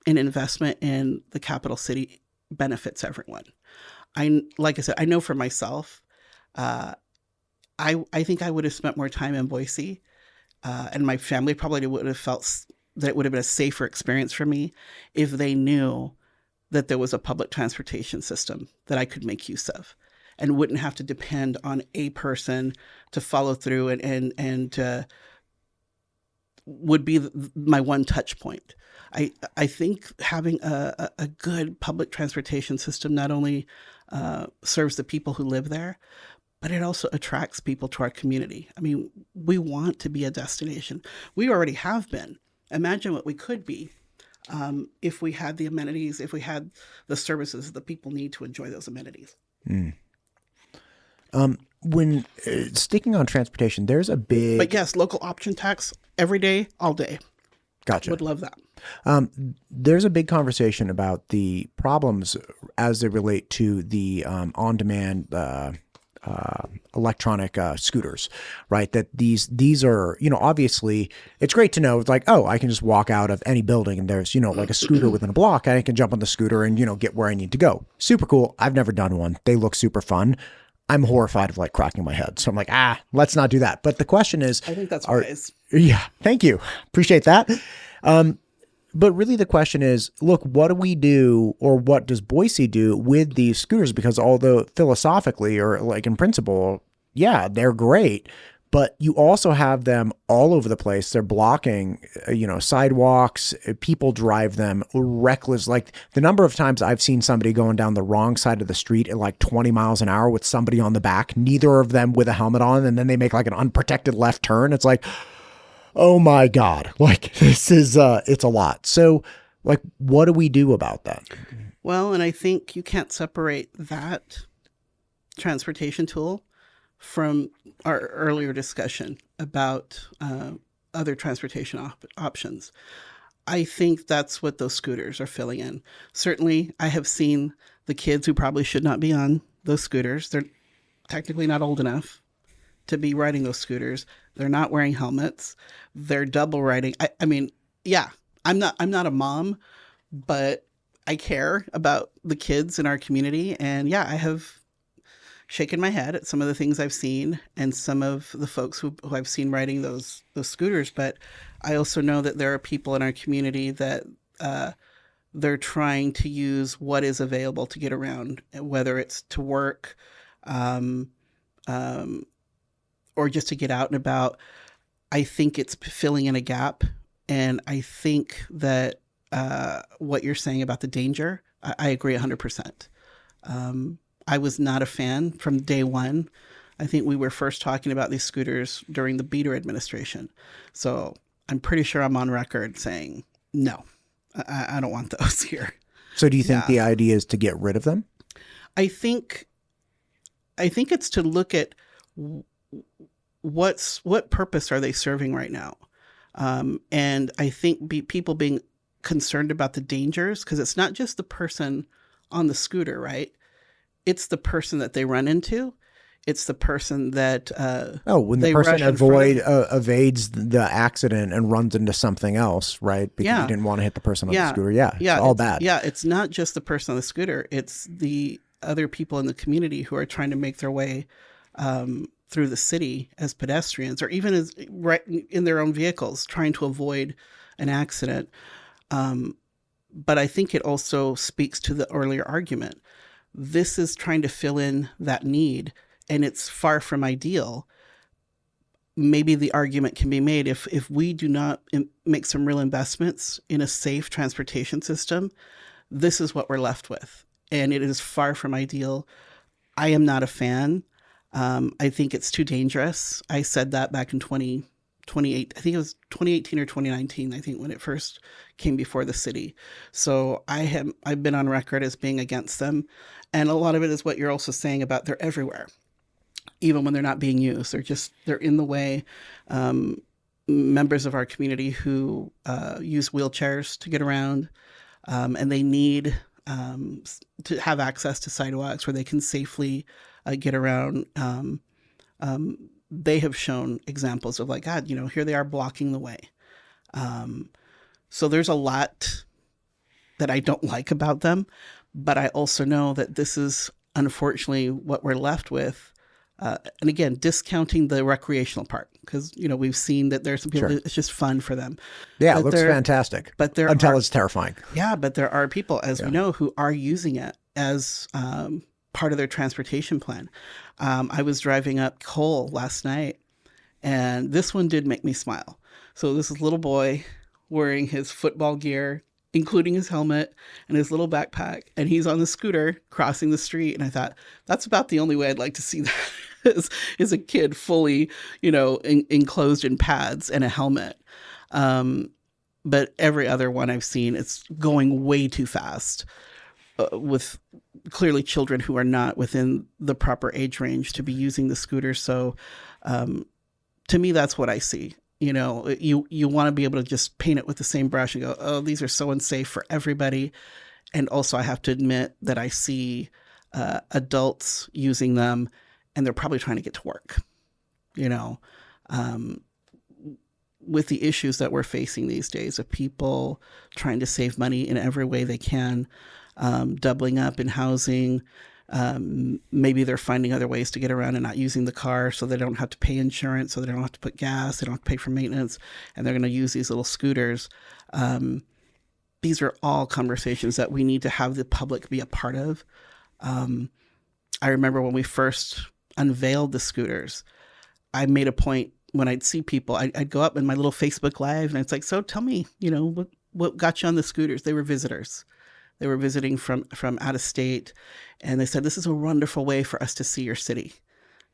an investment in the capital city benefits everyone. Like I said, I know for myself, I think I would have spent more time in Boise, and my family probably would have felt that it would have been a safer experience for me if they knew that there was a public transportation system that I could make use of and wouldn't have to depend on a person to follow through and would be my one touch point. I think having a good public transportation system not only serves the people who live there, but it also attracts people to our community. I mean, we want to be a destination. We already have been. Imagine what we could be if we had the amenities, if we had the services that people need to enjoy those amenities. When sticking on transportation, there's a big... But yes, local option tax every day, all day. Gotcha. Would love that. There's a big conversation about the problems as they relate to the on-demand electronic scooters, right? That these are, obviously it's great to know. It's like, oh, I can just walk out of any building and there's, like a scooter within a block. And I can jump on the scooter and, get where I need to go. Super cool. I've never done one. They look super fun. I'm horrified of like cracking my head. So I'm like, let's not do that. But the question is, I think that's wise. Yeah. Thank you. Appreciate that. But really the question is, look, what do we do, or what does Boise do with these scooters? Because although philosophically or like in principle, yeah, they're great, but you also have them all over the place. They're blocking, sidewalks. People drive them reckless. Like the number of times I've seen somebody going down the wrong side of the street at like 20 miles an hour with somebody on the back, neither of them with a helmet on, and then they make like an unprotected left turn. It's like, oh my God, like this is, it's a lot. So like, what do we do about that? Well, and I think you can't separate that transportation tool from our earlier discussion about other transportation options. I think that's what those scooters are filling in. Certainly, I have seen the kids who probably should not be on those scooters. technically not old enough to be riding those scooters. They're not wearing helmets. They're double riding. I mean, yeah, I'm not a mom, but I care about the kids in our community. And yeah, I have shaken my head at some of the things I've seen and some of the folks who I've seen riding those scooters. But I also know that there are people in our community that they're trying to use what is available to get around, whether it's to work, um, or just to get out and about. I think it's filling in a gap. And I think that what you're saying about the danger, I agree 100%. I was not a fan from day one. I think we were first talking about these scooters during the Beater administration. So I'm pretty sure I'm on record saying, no, I don't want those here. So do you think the idea is to get rid of them? I think it's to look at what purpose are they serving right now? And I think people being concerned about the dangers, because it's not just the person on the scooter, right? It's the person that they run into. It's the person that when the person evades the accident and runs into something else, right? Because he didn't want to hit the person on the scooter. It's all bad. Yeah, it's not just the person on the scooter. It's the other people in the community who are trying to make their way through the city as pedestrians, or even as right in their own vehicles, trying to avoid an accident. But I think it also speaks to the earlier argument. This is trying to fill in that need, and it's far from ideal. Maybe the argument can be made if we do not make some real investments in a safe transportation system, this is what we're left with. And it is far from ideal. I am not a fan. I think it's too dangerous. I said that back in 2018. I think it was 2018 or 2019, I think, when it first came before the city. So I've been on record as being against them. And a lot of it is what you're also saying about they're everywhere, even when they're not being used. They're in the way. Members of our community who use wheelchairs to get around, and they need to have access to sidewalks where they can safely get around. They have shown examples of, like, God, here they are blocking the way. So there's a lot that I don't like about them, but I also know that this is unfortunately what we're left with. And again, discounting the recreational part, because, we've seen that there's some people, it's just fun for them. Yeah, but it looks fantastic. But until it's terrifying. Yeah, but there are people, as we know, who are using it as part of their transportation plan. I was driving up Cole last night, and this one did make me smile. So this is a little boy wearing his football gear, including his helmet and his little backpack, and he's on the scooter crossing the street. And I thought, that's about the only way I'd like to see that is a kid fully, enclosed in pads and a helmet. But every other one I've seen, it's going way too fast, with clearly children who are not within the proper age range to be using the scooter. So to me, that's what I see. You want to be able to just paint it with the same brush and go, oh, these are so unsafe for everybody. And also I have to admit that I see adults using them, and they're probably trying to get to work, with the issues that we're facing these days of people trying to save money in every way they can, doubling up in housing. Maybe they're finding other ways to get around and not using the car, so they don't have to pay insurance, so they don't have to put gas, they don't have to pay for maintenance, and they're going to use these little scooters. These are all conversations that we need to have the public be a part of. I remember when we first unveiled the scooters, I made a point when I'd see people, I'd go up in my little Facebook Live, and it's like, so tell me, what got you on the scooters? They were visitors. They were visiting from out of state, and they said, this is a wonderful way for us to see your city.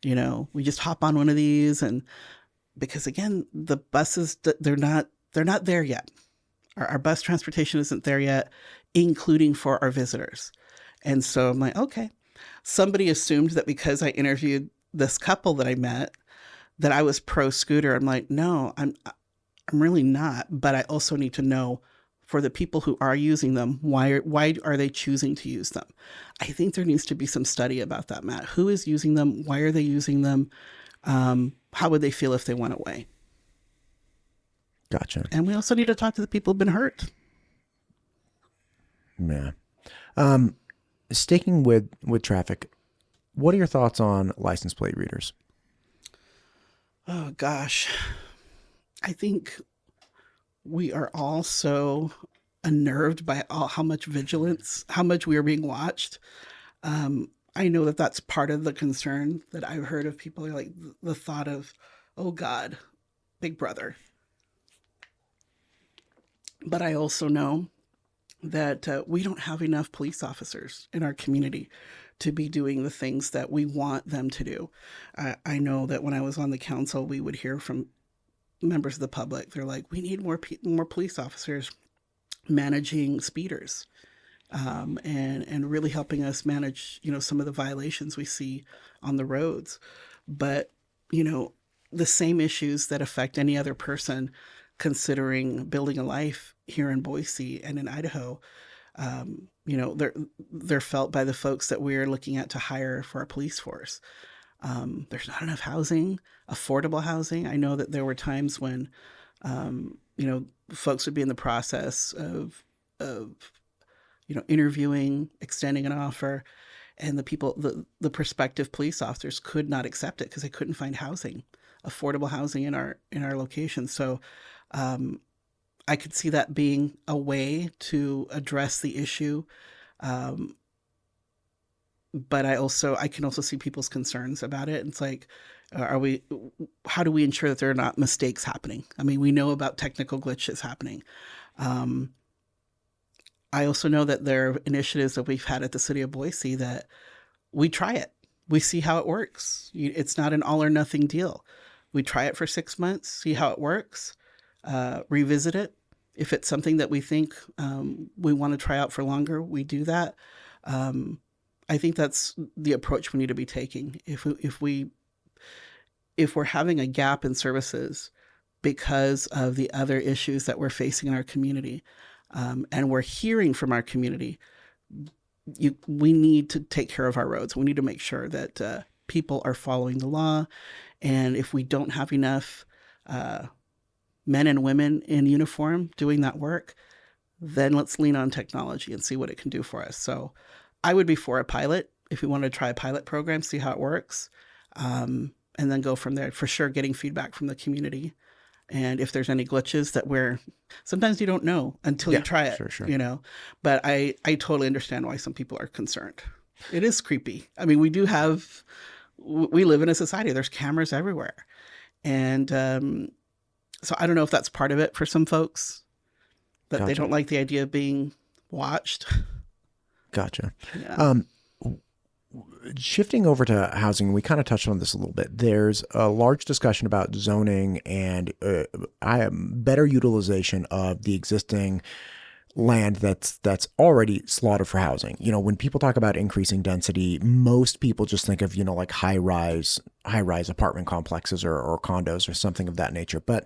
We just hop on one of these, and because again, the buses, they're not there yet. Our bus transportation isn't there yet, including for our visitors. And so I'm like, okay. Somebody assumed that because I interviewed this couple that I met, that I was pro scooter. I'm like, no, I'm really not. But I also need to know for the people who are using them. Why are they choosing to use them? I think there needs to be some study about that, Matt. Who is using them? Why are they using them? How would they feel if they went away? Gotcha. And we also need to talk to the people who've been hurt. Yeah. Sticking with traffic, what are your thoughts on license plate readers? Oh, gosh. I think we are all so unnerved by how much vigilance, how much we are being watched. I know that that's part of the concern that I've heard of people are like the thought of, oh God, Big Brother. But I also know that we don't have enough police officers in our community to be doing the things that we want them to do. I know that when I was on the council, we would hear from members of the public. They're like, we need more police officers managing speeders, and really helping us manage, some of the violations we see on the roads. But, the same issues that affect any other person considering building a life here in Boise and in Idaho, they're felt by the folks that we're looking at to hire for our police force. There's not enough housing, affordable housing. I know that there were times when, folks would be in the process of interviewing, extending an offer, and the prospective police officers could not accept it because they couldn't find housing, affordable housing in our location. So, I could see that being a way to address the issue. But I can also see people's concerns about it. It's like, how do we ensure that there are not mistakes happening? I mean, we know about technical glitches happening. I also know that there are initiatives that we've had at the city of Boise that we try it. We see how it works. It's not an all or nothing deal. We try it for 6 months, see how it works, revisit it. If it's something that we think we want to try out for longer, we do that. I think that's the approach we need to be taking. If we're having a gap in services because of the other issues that we're facing in our community, and we're hearing from our community, we need to take care of our roads. We need to make sure that people are following the law. And if we don't have enough men and women in uniform doing that work, then let's lean on technology and see what it can do for us. So I would be for a pilot if we want to try a pilot program, see how it works, and then go from there. For sure, getting feedback from the community. And if there's any glitches that sometimes you don't know until you try it, sure. But I totally understand why some people are concerned. It is creepy. I mean, we live in a society. There's cameras everywhere. And so I don't know if that's part of it for some folks, that Gotcha. They don't like the idea of being watched. Gotcha. Yeah. Shifting over to housing, we kind of touched on this a little bit. There's a large discussion about zoning and better utilization of the existing land that's already slotted for housing. When people talk about increasing density, most people just think of, like high rise apartment complexes or condos or something of that nature. But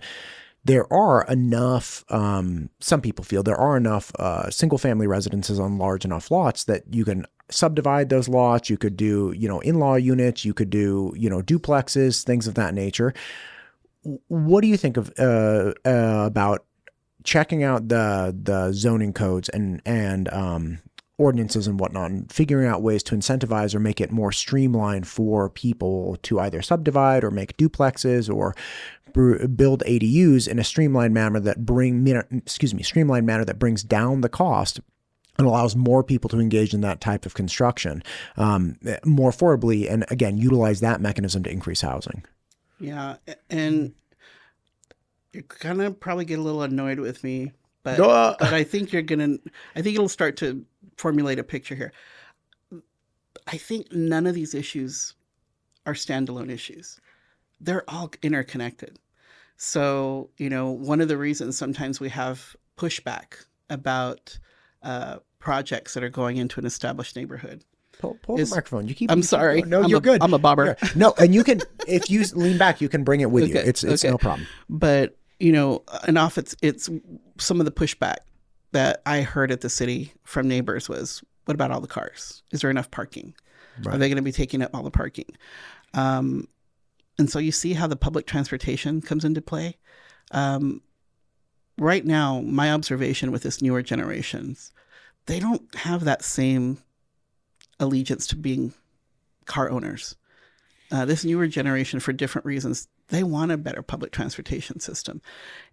there are enough, some people feel there are enough single family residences on large enough lots that you can subdivide those lots. You could do, in-law units, you could do, duplexes, things of that nature. What do you think of about checking out the zoning codes and ordinances and whatnot, and figuring out ways to incentivize or make it more streamlined for people to either subdivide or make duplexes or build ADUs in a streamlined manner that brings down the cost and allows more people to engage in that type of construction more affordably, and again, utilize that mechanism to increase housing. Yeah, and you're gonna probably get a little annoyed with me, but I think it'll start to formulate a picture here. I think none of these issues are standalone issues. They're all interconnected. So, one of the reasons sometimes we have pushback about projects that are going into an established neighborhood. Pull the microphone. I'm sorry. You're good. I'm a bobber. Yeah. No, and you can, if you lean back, you can bring it with you. It's no problem. But, and off it's some of the pushback that I heard at the city from neighbors was, what about all the cars? Is there enough parking? Right. Are they going to be taking up all the parking? And so you see how the public transportation comes into play. Right now, my observation with this newer generations, they don't have that same allegiance to being car owners. This newer generation, for different reasons, they want a better public transportation system.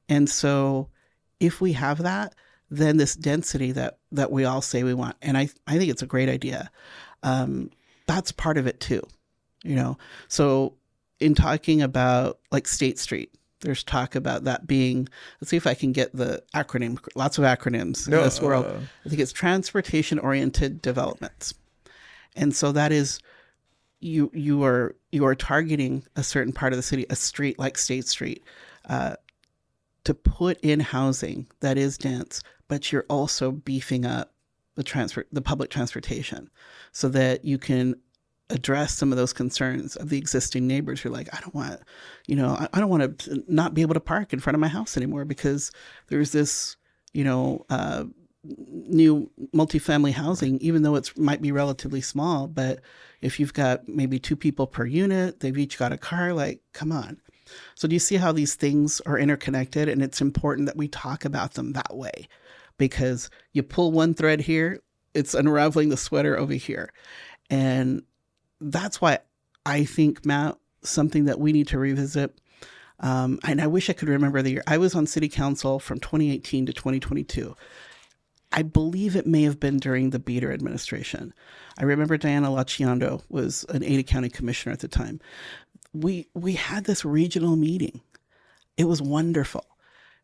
And so if we have that, then this density that we all say we want, and I think it's a great idea, that's part of it too. So in talking about like State Street, there's talk about that being, let's see if I can get the acronym, lots of acronyms in this world. I think it's transportation oriented developments. And so that is, you are targeting a certain part of the city, a street like State Street, to put in housing that is dense, but you're also beefing up the public transportation so that you can address some of those concerns of the existing neighbors who are like, I don't want to not be able to park in front of my house anymore because there's this, new multifamily housing, even though it might be relatively small. But if you've got maybe 2 people per unit, they've each got a car, like, come on. So do you see how these things are interconnected? And it's important that we talk about them that way, because you pull one thread here, it's unraveling the sweater over here. And that's why I think, Matt, something that we need to revisit. And I wish I could remember the year. I was on city council from 2018 to 2022. I believe it may have been during the Beater administration. I remember Diana Laciando was an Ada County commissioner at the time. We had this regional meeting. It was wonderful.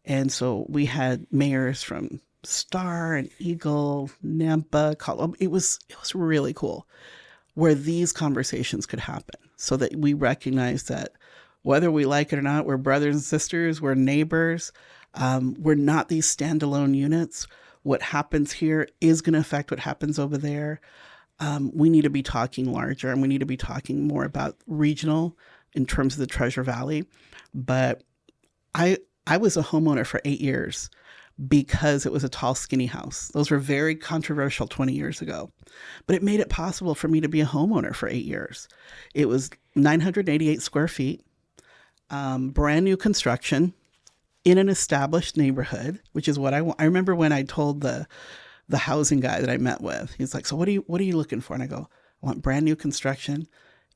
And so we had mayors from Star and Eagle, Nampa, Colorado. It was really cool, where these conversations could happen so that we recognize that whether we like it or not, we're brothers and sisters, we're neighbors, we're not these standalone units. What happens here is going to affect what happens over there. We need to be talking larger, and we need to be talking more about regional in terms of the Treasure Valley. But I was a homeowner for 8 years because it was a tall, skinny house. Those were very controversial 20 years ago. But it made it possible for me to be a homeowner for 8 years. It was 988 square feet, brand new construction in an established neighborhood, which is what I want. I remember when I told the housing guy that I met with, he's like, so what are you looking for? And I go, I want brand new construction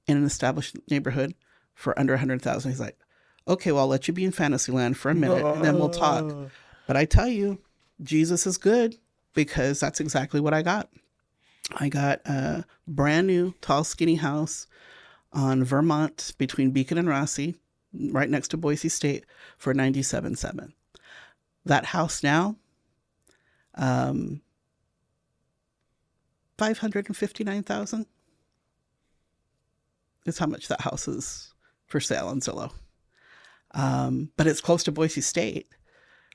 in an established neighborhood for under 100,000. He's like, okay, well, I'll let you be in Fantasyland for a minute and then we'll talk. But I tell you, Jesus is good, because that's exactly what I got. I got a brand new, tall, skinny house on Vermont between Beacon and Rossi, right next to Boise State, for $97,700. That house now, $559,000 is how much that house is for sale on Zillow. But it's close to Boise State.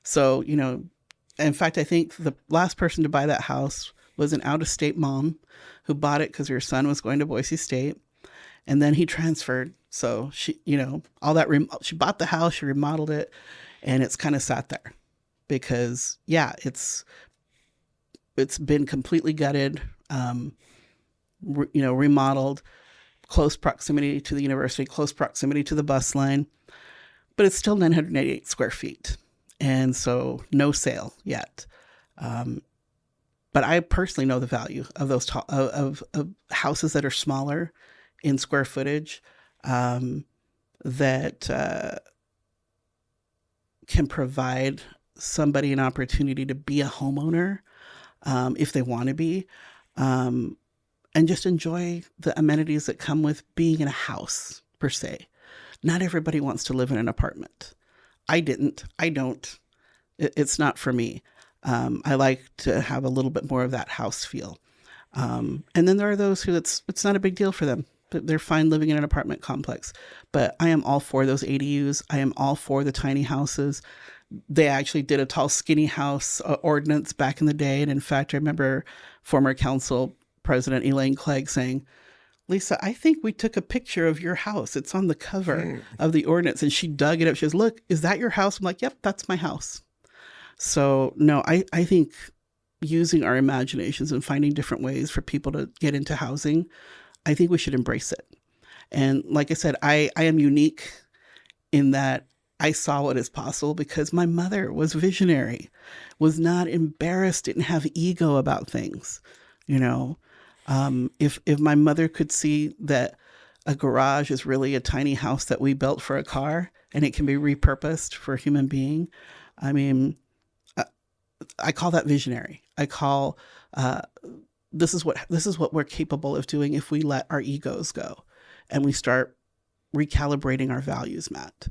So, in fact, I think the last person to buy that house was an out-of-state mom who bought it because her son was going to Boise State. And then he transferred. So she, all that, she bought the house, she remodeled it, and it's kind of sat there because, yeah, it's been completely gutted, remodeled, close proximity to the university, close proximity to the bus line, but it's still 988 square feet. And so no sale yet. But I personally know the value of those of houses that are smaller in square footage, that can provide somebody an opportunity to be a homeowner if they want to be, and just enjoy the amenities that come with being in a house per se. Not everybody wants to live in an apartment. I don't. It's not for me. I like to have a little bit more of that house feel. And then there are those who it's not a big deal for them. They're fine living in an apartment complex. But I am all for those ADUs. I am all for the tiny houses. They actually did a tall, skinny house ordinance back in the day. And in fact, I remember former council president Elaine Clegg saying, Lisa, I think we took a picture of your house. It's on the cover of the ordinance. And she dug it up. She goes, look, is that your house? I'm like, yep, that's my house. So no, I think using our imaginations and finding different ways for people to get into housing, I think we should embrace it. And like I said, I am unique in that I saw what is possible because my mother was visionary, was not embarrassed, didn't have ego about things. You know, if my mother could see that a garage is really a tiny house that we built for a car and it can be repurposed for a human being, I mean, I call that visionary. I call this is what we're capable of doing if we let our egos go and we start recalibrating our values, Matt.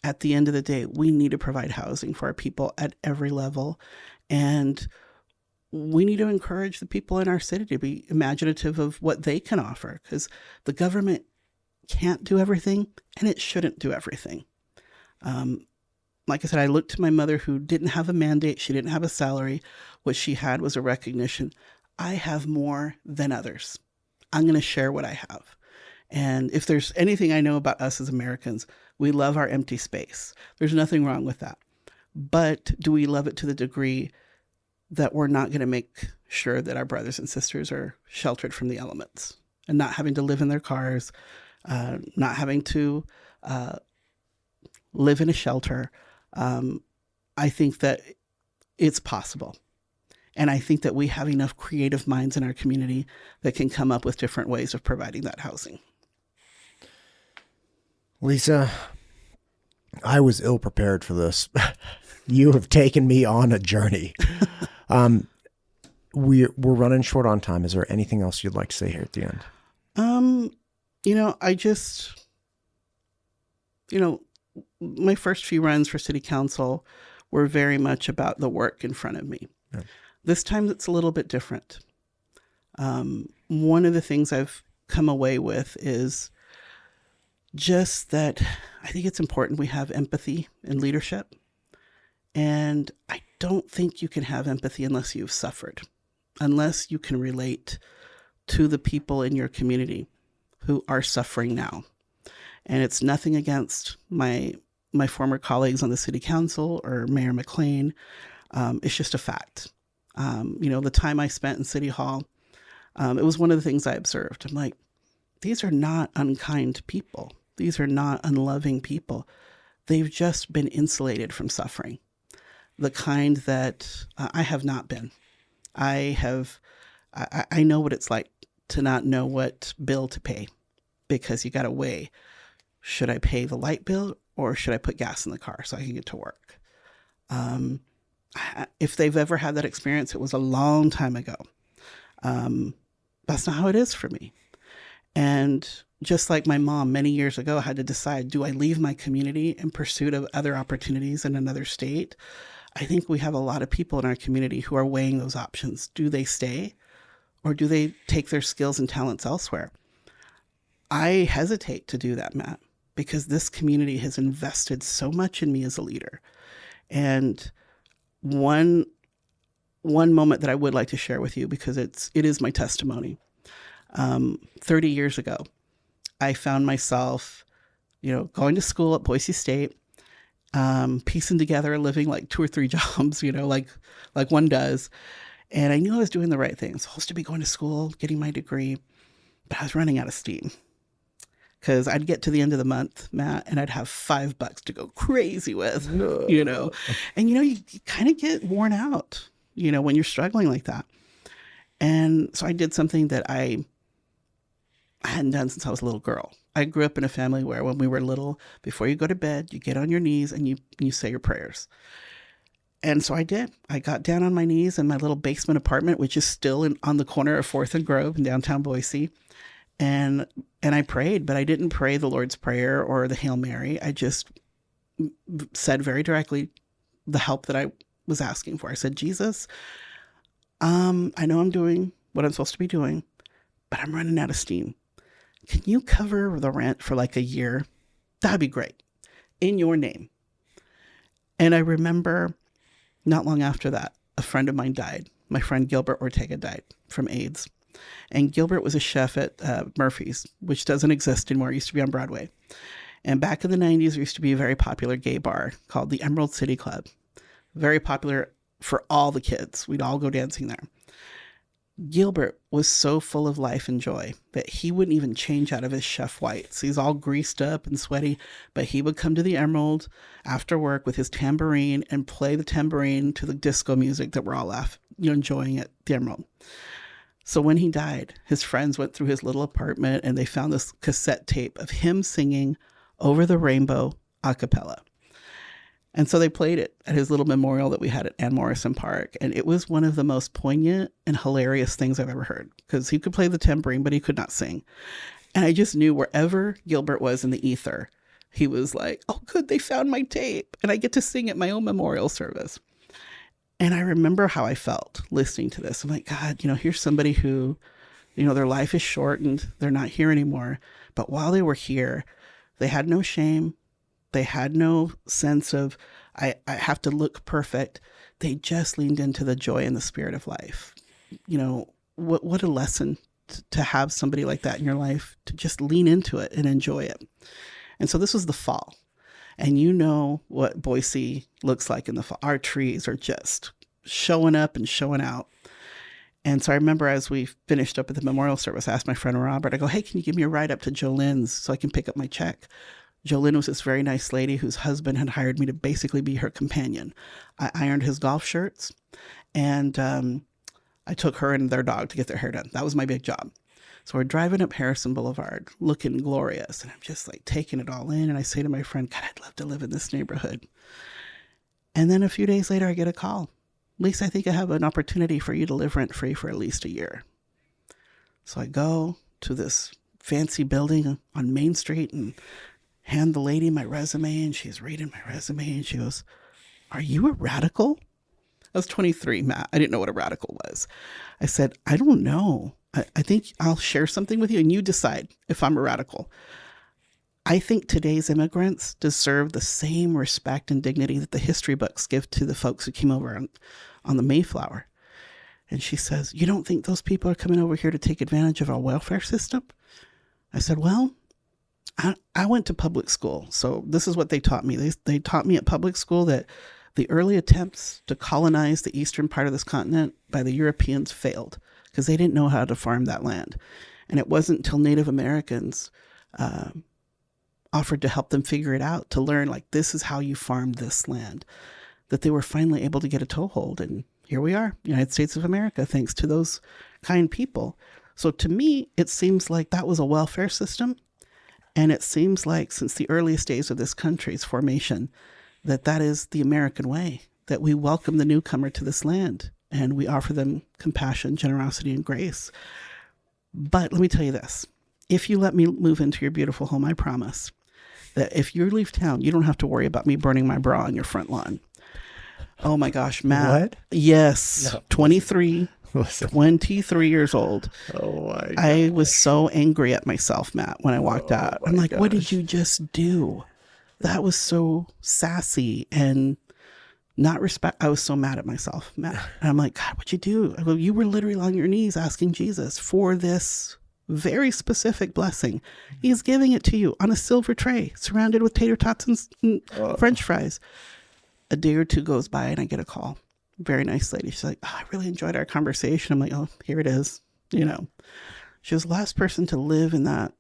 At the end of the day, we need to provide housing for our people at every level. And we need to encourage the people in our city to be imaginative of what they can offer, because the government can't do everything and it shouldn't do everything. Like I said, I looked to my mother who didn't have a mandate. She didn't have a salary. What she had was a recognition. I have more than others. I'm going to share what I have. And if there's anything I know about us as Americans, we love our empty space. There's nothing wrong with that. But do we love it to the degree that we're not going to make sure that our brothers and sisters are sheltered from the elements and not having to live in their cars, not having to live in a shelter? I think that it's possible. And I think that we have enough creative minds in our community that can come up with different ways of providing that housing. Lisa, I was ill prepared for this. You have taken me on a journey. We're running short on time. Is there anything else you'd like to say here at the end? My first few runs for city council were very much about the work in front of me. Yeah. This time it's a little bit different. One of the things I've come away with is just that I think it's important we have empathy in leadership. And I don't think you can have empathy unless you've suffered, unless you can relate to the people in your community who are suffering now. And it's nothing against my former colleagues on the city council or Mayor McLean. It's just a fact. The time I spent in City Hall, it was one of the things I observed. I'm like, these are not unkind people. These are not unloving people. They've just been insulated from suffering. The kind that I have not been. I know what it's like to not know what bill to pay, because you got to weigh, should I pay the light bill or should I put gas in the car so I can get to work? If they've ever had that experience, it was a long time ago. That's not how it is for me. And just like my mom many years ago had to decide, do I leave my community in pursuit of other opportunities in another state? I think we have a lot of people in our community who are weighing those options. Do they stay or do they take their skills and talents elsewhere? I hesitate to do that, Matt, because this community has invested so much in me as a leader. And one moment that I would like to share with you, because it is my testimony. 30 years ago, I found myself, going to school at Boise State, piecing together a living like 2 or 3 jobs, like one does. And I knew I was doing the right thing. I was supposed to be going to school, getting my degree, but I was running out of steam. Because I'd get to the end of the month, Matt, and I'd have $5 to go crazy with, And, you kind of get worn out, when you're struggling like that. And so I did something that I hadn't done since I was a little girl. I grew up in a family where when we were little, before you go to bed, you get on your knees and you say your prayers. And so I did. I got down on my knees in my little basement apartment, which is still on the corner of 4th and Grove in downtown Boise. And I prayed, but I didn't pray the Lord's Prayer or the Hail Mary. I just said very directly the help that I was asking for. I said, Jesus, I know I'm doing what I'm supposed to be doing, but I'm running out of steam. Can you cover the rent for like a year? That'd be great. In your name. And I remember not long after that, a friend of mine died. My friend Gilbert Ortega died from AIDS. And Gilbert was a chef at Murphy's, which doesn't exist anymore. It used to be on Broadway. And back in the 90s, there used to be a very popular gay bar called the Emerald City Club. Very popular for all the kids. We'd all go dancing there. Gilbert was so full of life and joy that he wouldn't even change out of his chef whites. He's all greased up and sweaty, but he would come to the Emerald after work with his tambourine and play the tambourine to the disco music that we're all enjoying at the Emerald. So when he died, his friends went through his little apartment and they found this cassette tape of him singing Over the Rainbow a cappella. And so they played it at his little memorial that we had at Ann Morrison Park. And it was one of the most poignant and hilarious things I've ever heard, because he could play the tambourine, but he could not sing. And I just knew wherever Gilbert was in the ether, he was like, oh, good, they found my tape. And I get to sing at my own memorial service. And I remember how I felt listening to this. I'm like, God, here's somebody who, their life is shortened. They're not here anymore. But while they were here, they had no shame. They had no sense of, I have to look perfect. They just leaned into the joy and the spirit of life. What a lesson to have somebody like that in your life, to just lean into it and enjoy it. And so this was the fall. And you know what Boise looks like in the fall. Our trees are just showing up and showing out. And so I remember as we finished up at the memorial service, I asked my friend Robert, I go, hey, can you give me a ride up to Jolene's so I can pick up my check? Jolene was this very nice lady whose husband had hired me to basically be her companion. I ironed his golf shirts, and I took her and their dog to get their hair done. That was my big job. So we're driving up Harrison Boulevard, looking glorious, and I'm just like taking it all in. And I say to my friend, God, I'd love to live in this neighborhood. And then a few days later, I get a call. Lisa, I think I have an opportunity for you to live rent-free for at least a year. So I go to this fancy building on Main Street and hand the lady my resume, and she's reading my resume, and she goes, are you a radical? I was 23, Matt. I didn't know what a radical was. I said, I don't know. I think I'll share something with you, and you decide if I'm a radical. I think today's immigrants deserve the same respect and dignity that the history books give to the folks who came over on the Mayflower. And she says, you don't think those people are coming over here to take advantage of our welfare system? I said, well, I went to public school, so this is what they taught me. They taught me at public school that the early attempts to colonize the eastern part of this continent by the Europeans failed because they didn't know how to farm that land. And it wasn't until Native Americans offered to help them figure it out, to learn, like, this is how you farm this land, that they were finally able to get a toehold. And here we are, United States of America, thanks to those kind people. So to me, it seems like that was a welfare system. And it seems like since the earliest days of this country's formation, that is the American way, that we welcome the newcomer to this land and we offer them compassion, generosity, and grace. But let me tell you this. If you let me move into your beautiful home, I promise that if you leave town, you don't have to worry about me burning my bra on your front lawn. Oh my gosh, Matt. What? Yes. No. 23. Listen. 23 years old. Oh my God. I was so angry at myself, Matt, when I walked out. I'm like, what did you just do? That was so sassy and not respect. I was so mad at myself, Matt. And I'm like, God, what'd you do? I go, you were literally on your knees asking Jesus for this very specific blessing. He's giving it to you on a silver tray, surrounded with tater tots and French fries. A day or two goes by and I get a call. Very nice lady. She's like, I really enjoyed our conversation. I'm like, oh, here it is. She was the last person to live in that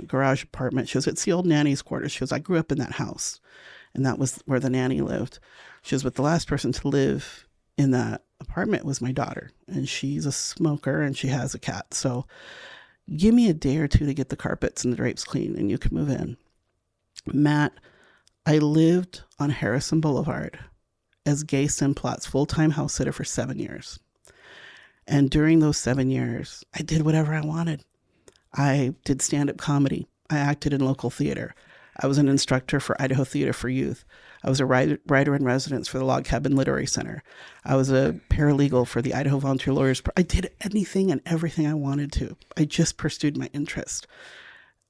garage apartment. She goes, it's the old nanny's quarters. She goes, I grew up in that house. And that was where the nanny lived. She goes, but the last person to live in that apartment was my daughter. And she's a smoker and she has a cat. So give me a day or two to get the carpets and the drapes clean and you can move in. Matt, I lived on Harrison Boulevard as Gay Simplot's full-time house sitter for 7 years. And during those 7 years, I did whatever I wanted. I did stand-up comedy. I acted in local theater. I was an instructor for Idaho Theater for Youth. I was a writer in residence for the Log Cabin Literary Center. I was a paralegal for the Idaho Volunteer Lawyers. I did anything and everything I wanted to. I just pursued my interest.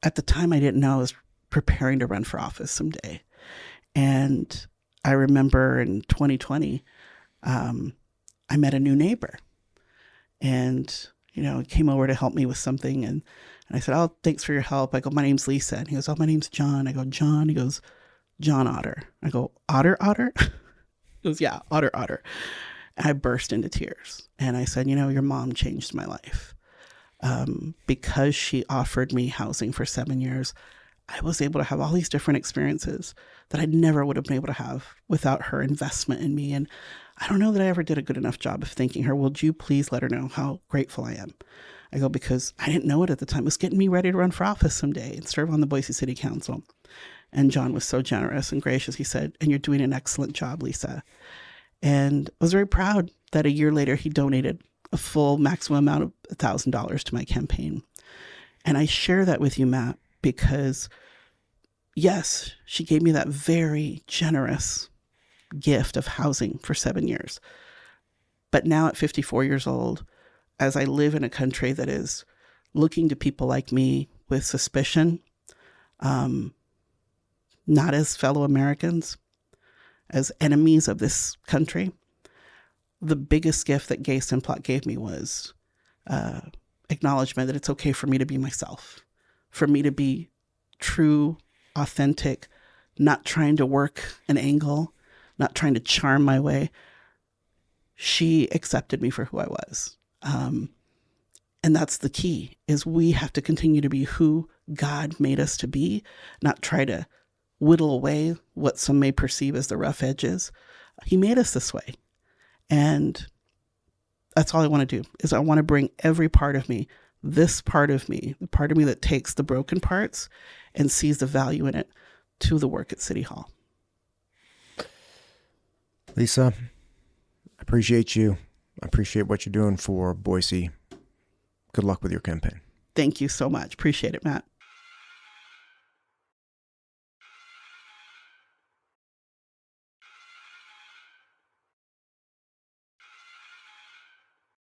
At the time, I didn't know I was preparing to run for office someday. And I remember in 2020, I met a new neighbor and, came over to help me with something. And I said, oh, thanks for your help. I go, my name's Lisa. And he goes, oh, my name's John. I go, John. He goes, John Otter. I go, Otter? He goes, yeah, Otter. And I burst into tears. And I said, your mom changed my life. Because she offered me housing for 7 years, I was able to have all these different experiences that I never would have been able to have without her investment in me. And I don't know that I ever did a good enough job of thanking her. Would you please let her know how grateful I am? I go, because I didn't know it at the time. It was getting me ready to run for office someday and serve on the Boise City Council. And John was so generous and gracious. He said, and you're doing an excellent job, Lisa. And I was very proud that a year later, he donated a full maximum amount of $1,000 to my campaign. And I share that with you, Matt, because yes, she gave me that very generous gift of housing for 7 years. But now at 54 years old, as I live in a country that is looking to people like me with suspicion, not as fellow Americans, as enemies of this country, the biggest gift that Gay Simplot gave me was acknowledgement that it's okay for me to be myself, for me to be true, authentic, not trying to work an angle, not trying to charm my way. She accepted me for who I was. And that's the key, is we have to continue to be who God made us to be, not try to whittle away what some may perceive as the rough edges. He made us this way. And that's all I want to do, is I want to bring every part of me, this part of me, the part of me that takes the broken parts and sees the value in it, to the work at City Hall. Lisa, I appreciate you. I appreciate what you're doing for Boise. Good luck with your campaign. Thank you so much. Appreciate it, Matt.